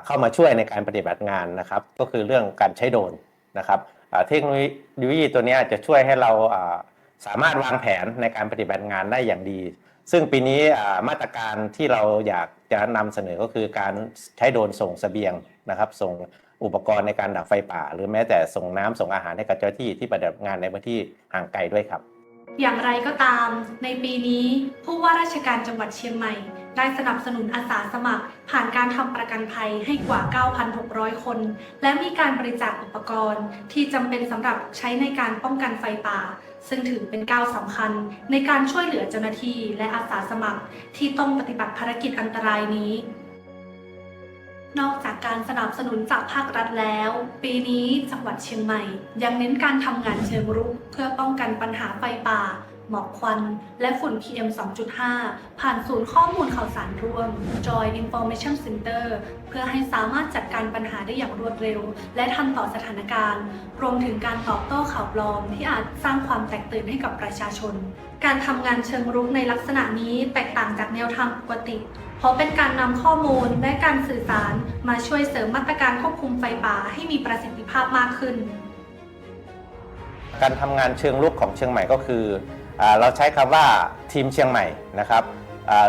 เข้ามาช่วยในการปฏิบัติงานนะครับก็คือเรื่องการใช้โดรนนะครับเทคโนโลยีตัวนี้จะช่วยให้เราสามารถวางแผนในการปฏิบัติงานได้อย่างดีซึ่งปีนี้มาตรการที่เราอยากจะนำเสนอก็คือการใช้โดรนส่งเสบียงนะครับส่งอุปกรณ์ในการดับไฟป่าหรือแม้แต่ส่งน้ำส่งอาหารให้กับเจ้าหน้าที่ที่ปฏิบัติงานในพื้นที่ห่างไกลด้วยครับอย่างไรก็ตามในปีนี้ผู้ว่าราชการจังหวัดเชียงใหม่ได้สนับสนุนอาสาสมัครผ่านการทำประกันภัยให้กว่า 9,600 คนและมีการบริจาคอุปกรณ์ที่จำเป็นสำหรับใช้ในการป้องกันไฟป่าซึ่งถือเป็นก้าวสำคัญในการช่วยเหลือเจ้าหน้าที่และอาสาสมัครที่ต้องปฏิบัติภารกิจอันตรายนี้นอกจากการสนับสนุนจากภาครัฐแล้วปีนี้จังหวัดเชียงใหม่ยังเน้นการทำงานเชิงรุกเพื่อป้องกันปัญหาไฟป่า หมอกควัน และฝุ่น PM 2.5 ผ่านศูนย์ข้อมูลข่าวสารร่วม Joy Information Center เพื่อให้สามารถจัดการปัญหาได้อย่างรวดเร็ว และทันต่อสถานการณ์ รวมถึงการตอบโต้ข่าวปลอมที่อาจสร้างความแตกตื่นให้กับประชาชน การทำงานเชิงรุกในลักษณะนี้แตกต่างจากแนวทางปกติ เพราะเป็นการนำข้อมูลและการสื่อสารมาช่วยเสริมมาตรการควบคุมไฟป่าให้มีประสิทธิภาพมากขึ้น การทำงานเชิงรุกของเชียงใหม่ก็คือเราใช้คำว่าทีมเชียงใหม่นะครับ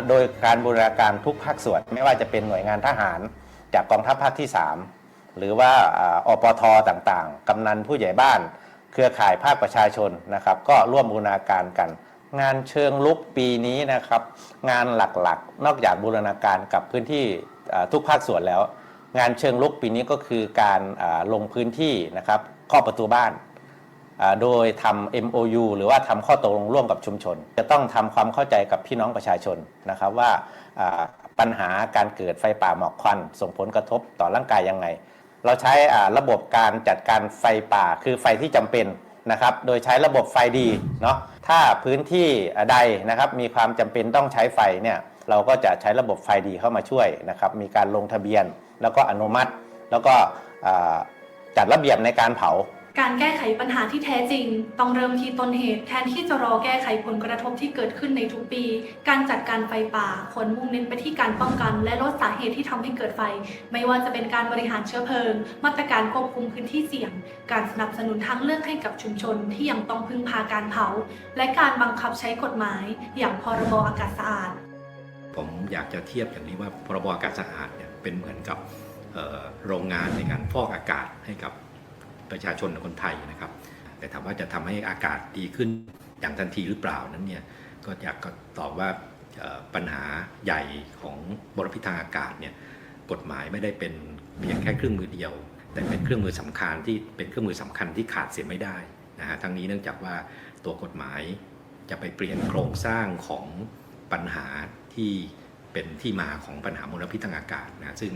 โดยการบูรณาการทุกภาคส่วนไม่ว่าจะเป็นหน่วยงานทหารจากกองทัพภาคที่ 3 หรือว่าอปทต่างๆกำนันผู้ใหญ่บ้านเครือข่ายภาคประชาชนนะครับก็ร่วมบูรณาการกันงานเชิงรุกปีนี้นะครับงานหลักๆนอกจากบูรณาการกับพื้นที่ทุกภาคส่วนแล้วงานเชิงรุกปีนี้ก็คือการลงพื้นที่นะครับเคาะประตูบ้านโดยทำ MOU หรือว่าทำข้อตกลงร่วมกับชุมชนจะต้องทำความเข้าใจกับพี่น้องประชาชนนะครับว่าปัญหาการเกิดไฟป่าหมอกควันส่งผลกระทบต่อร่างกายยังไงเราใช้ระบบการจัดการไฟป่าคือไฟที่จำเป็นนะครับโดยใช้ระบบไฟดีเนาะถ้าพื้นที่ใดนะครับมีความจำเป็นต้องใช้ไฟเนี่ยเราก็จะใช้ระบบไฟดีเข้ามาช่วยนะครับมีการลงทะเบียนแล้วก็อนุมัติแล้วก็จัดระเบียบในการเผาการแก้ไขปัญหาที่แท้จริงต้องเริ่มที่ต้นเหตุแทนที่จะรอแก้ไขผลกระทบที่เกิดขึ้นในทุกปีการจัดการไฟป่าควรมุ่งเน้นไปที่การป้องกันและลดสาเหตุที่ทำให้เกิดไฟไม่ว่าจะเป็นการบริหารเชื้อเพลิงมาตรการควบคุมพื้นที่เสี่ยงการสนับสนุนทางเลือกให้กับชุมชนที่ยังต้องพึ่งพาการเผาและการบังคับใช้กฎหมายอย่างพรบอากาศสะอาดผมอยากจะเทียบอย่างนี้ว่าพรบอากาศสะอาดเนี่ยเป็นเหมือนกับโรงงานในการฟอกอากาศให้กับประชาชนคนไทยนะครับแต่ถามว่าจะทำให้อากาศดีขึ้นอย่างทันทีหรือเปล่านั้นเนี่ยก็อยากตอบว่าปัญหาใหญ่ของมลพิษทางอากาศเนี่ยกฎหมายไม่ได้เป็นเพียงแค่เครื่องมือเดียวแต่เป็นเครื่องมือสำคัญที่ขาดเสียไม่ได้นะฮะทั้งนี้เนื่องจากว่าตัวกฎหมายจะไปเปลี่ยนโครงสร้างของปัญหาที่เป็นที่มาของปัญหามลพิษทางอากาศนะซึ่ง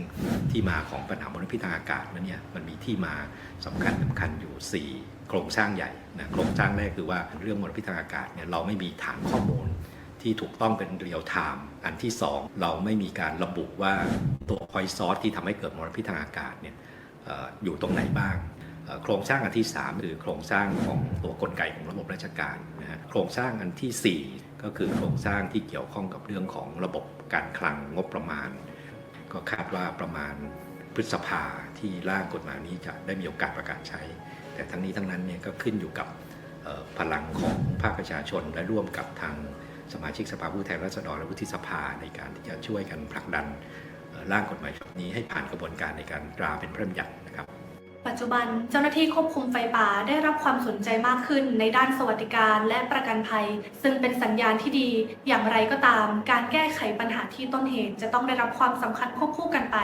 ที่มาของปัญหามลพิษทางอากาศนั้นเนี่ยมันมีที่มาสำคัญอยู่4โครงสร้างใหญ่นะโครงสร้างแรกคือว่าเรื่องมลพิษทางอากาศเนี่ยเราไม่มีฐานข้อมูลที่ถูกต้องเป็นเรียลไทม์อันที่2เราไม่มีการระบุว่าตัวพอยต์ซอร์สที่ทำให้เกิดมลพิษทางอากาศเนี่ยอยู่ตรงไหนบ้างโครงสร้างอันที่3คือโครงสร้างของตัวกลไกของระบบราชการนะฮะโครงสร้างอันที่4ก็คือโครงสร้างที่เกี่ยวข้องกับเรื่องของระบบการคลังงบประมาณก็คาดว่าประมาณพฤษภาที่ร่างกฎหมายนี้จะได้มีโอกาสประกาศใช้แต่ทั้งนี้ทั้งนั้นเนี่ยก็ขึ้นอยู่กับพลังของภาคประชาชนและร่วมกับทางสมาชิกสภาผู้แทนราษฎรและวุฒิสภาในการที่จะช่วยกันผลักดันร่างกฎหมายฉบับนี้ให้ผ่านกระบวนการในการตราเป็นพระราชบัญญัตินะครับปัจจุบันเจ้าหน้าที่ควบคุมไฟป่าได้รับความสนใจมากขึ้นในด้านสวัสดิการและประกันภัยซึ่งเป็นสัญญาณที่ดีอย่างไรก็ตามการแก้ไขปัญหาที่ต้นเหตุจะต้องได้รับความสำคัญควบคู่กันไป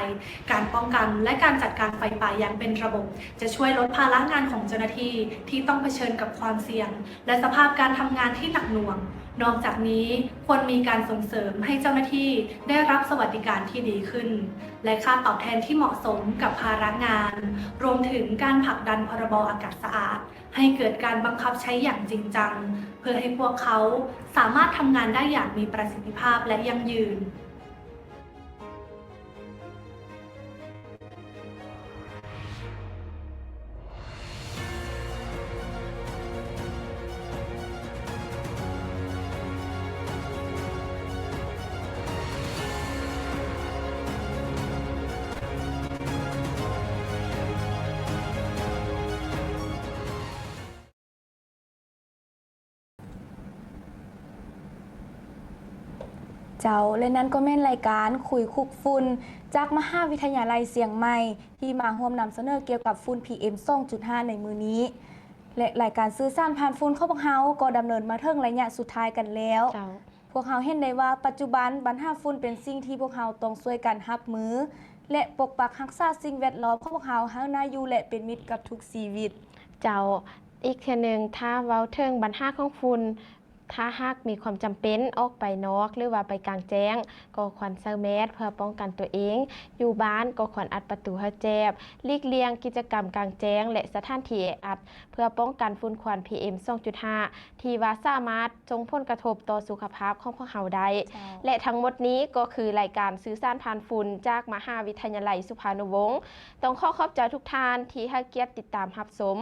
การป้องกันและการจัดการไฟป่าอย่างเป็นระบบจะช่วยลดภาระงานของเจ้าหน้าที่ที่ต้องเผชิญกับความเสี่ยงและสภาพการทำงานที่หนักหน่วงนอกจากนี้ควรมีการส่งเสริมให้เจ้าหน้าที่ได้รับสวัสดิการที่ดีขึ้นและค่าตอบแทนที่เหมาะสมกับภาระงานรวมถึงการผลักดันพรบอากาศสะอาดให้เกิดการบังคับใช้อย่างจริงจังเพื่อให้พวกเขาสามารถทำงานได้อย่างมีประสิทธิภาพและยั่งยืนเจ้าและนั้นก็แม่นรายการคุยคุกฝุ่นจากมหาวิทยาลัยเสียงใหม่ที่มาร่วมนำเสนอเกี่ยวกับฝุ่น PM 2.5 ในมือนี้และรายการสื่อสารผ่านฝุ่นของพวกเฮาก็ดำเนินมาถึงระยะสุดท้ายกันแล้วพวกเฮาเห็นได้ว่าปัจจุบันปัญหาฝุ่นเป็นสิ่งที่พวกเฮาต้องช่วยกันรับมือและปกปักรักษาสิ่งแวดล้อมของพวกเฮาให้น่าอยู่และเป็นมิตรกับทุกชีวิตเจ้าอีกเทื่อนึงถ้าเว้าถึงปัญหาของฝุ่น ถ้าหากมีความจำเป็นออกไปนอกหรือว่าไปกลางแจ้งก็ควรใส่แมสเพื่อป้องกันตัวเองอยู่บ้านก็ควรอัดประตูให้แจบหลีกเลี่ยงกิจกรรมกลางแจ้งและสถานที่แออัดเพื่อป้องกันฝุ่นควัน PM 2.5 ที่ว่าสามารถส่งผลกระทบต่อสุขภาพของพวกเราได้และทั้งหมดนี้ก็คือรายการสื่อสารผ่านฝุ่นจากมหาวิทยาลัยสุภานุวงศ์ต้องขอบใจทุกท่านที่ให้เกียรติติดตามรับชม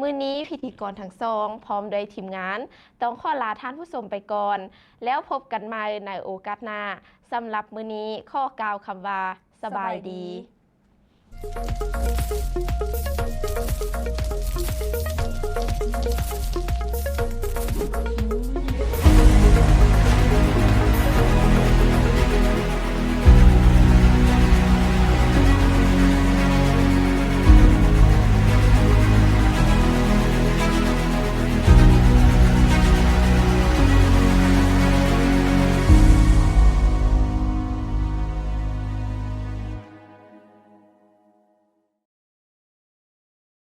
มื้อนี้พิธีกรทั้งสองพร้อมโดยทีมงานต้องขอลาท่านผู้ชมไปก่อนแล้วพบกันใหม่ในโอกาสหน้าสำหรับมื้อนี้ข้อกล่าวคำว่าสบายดี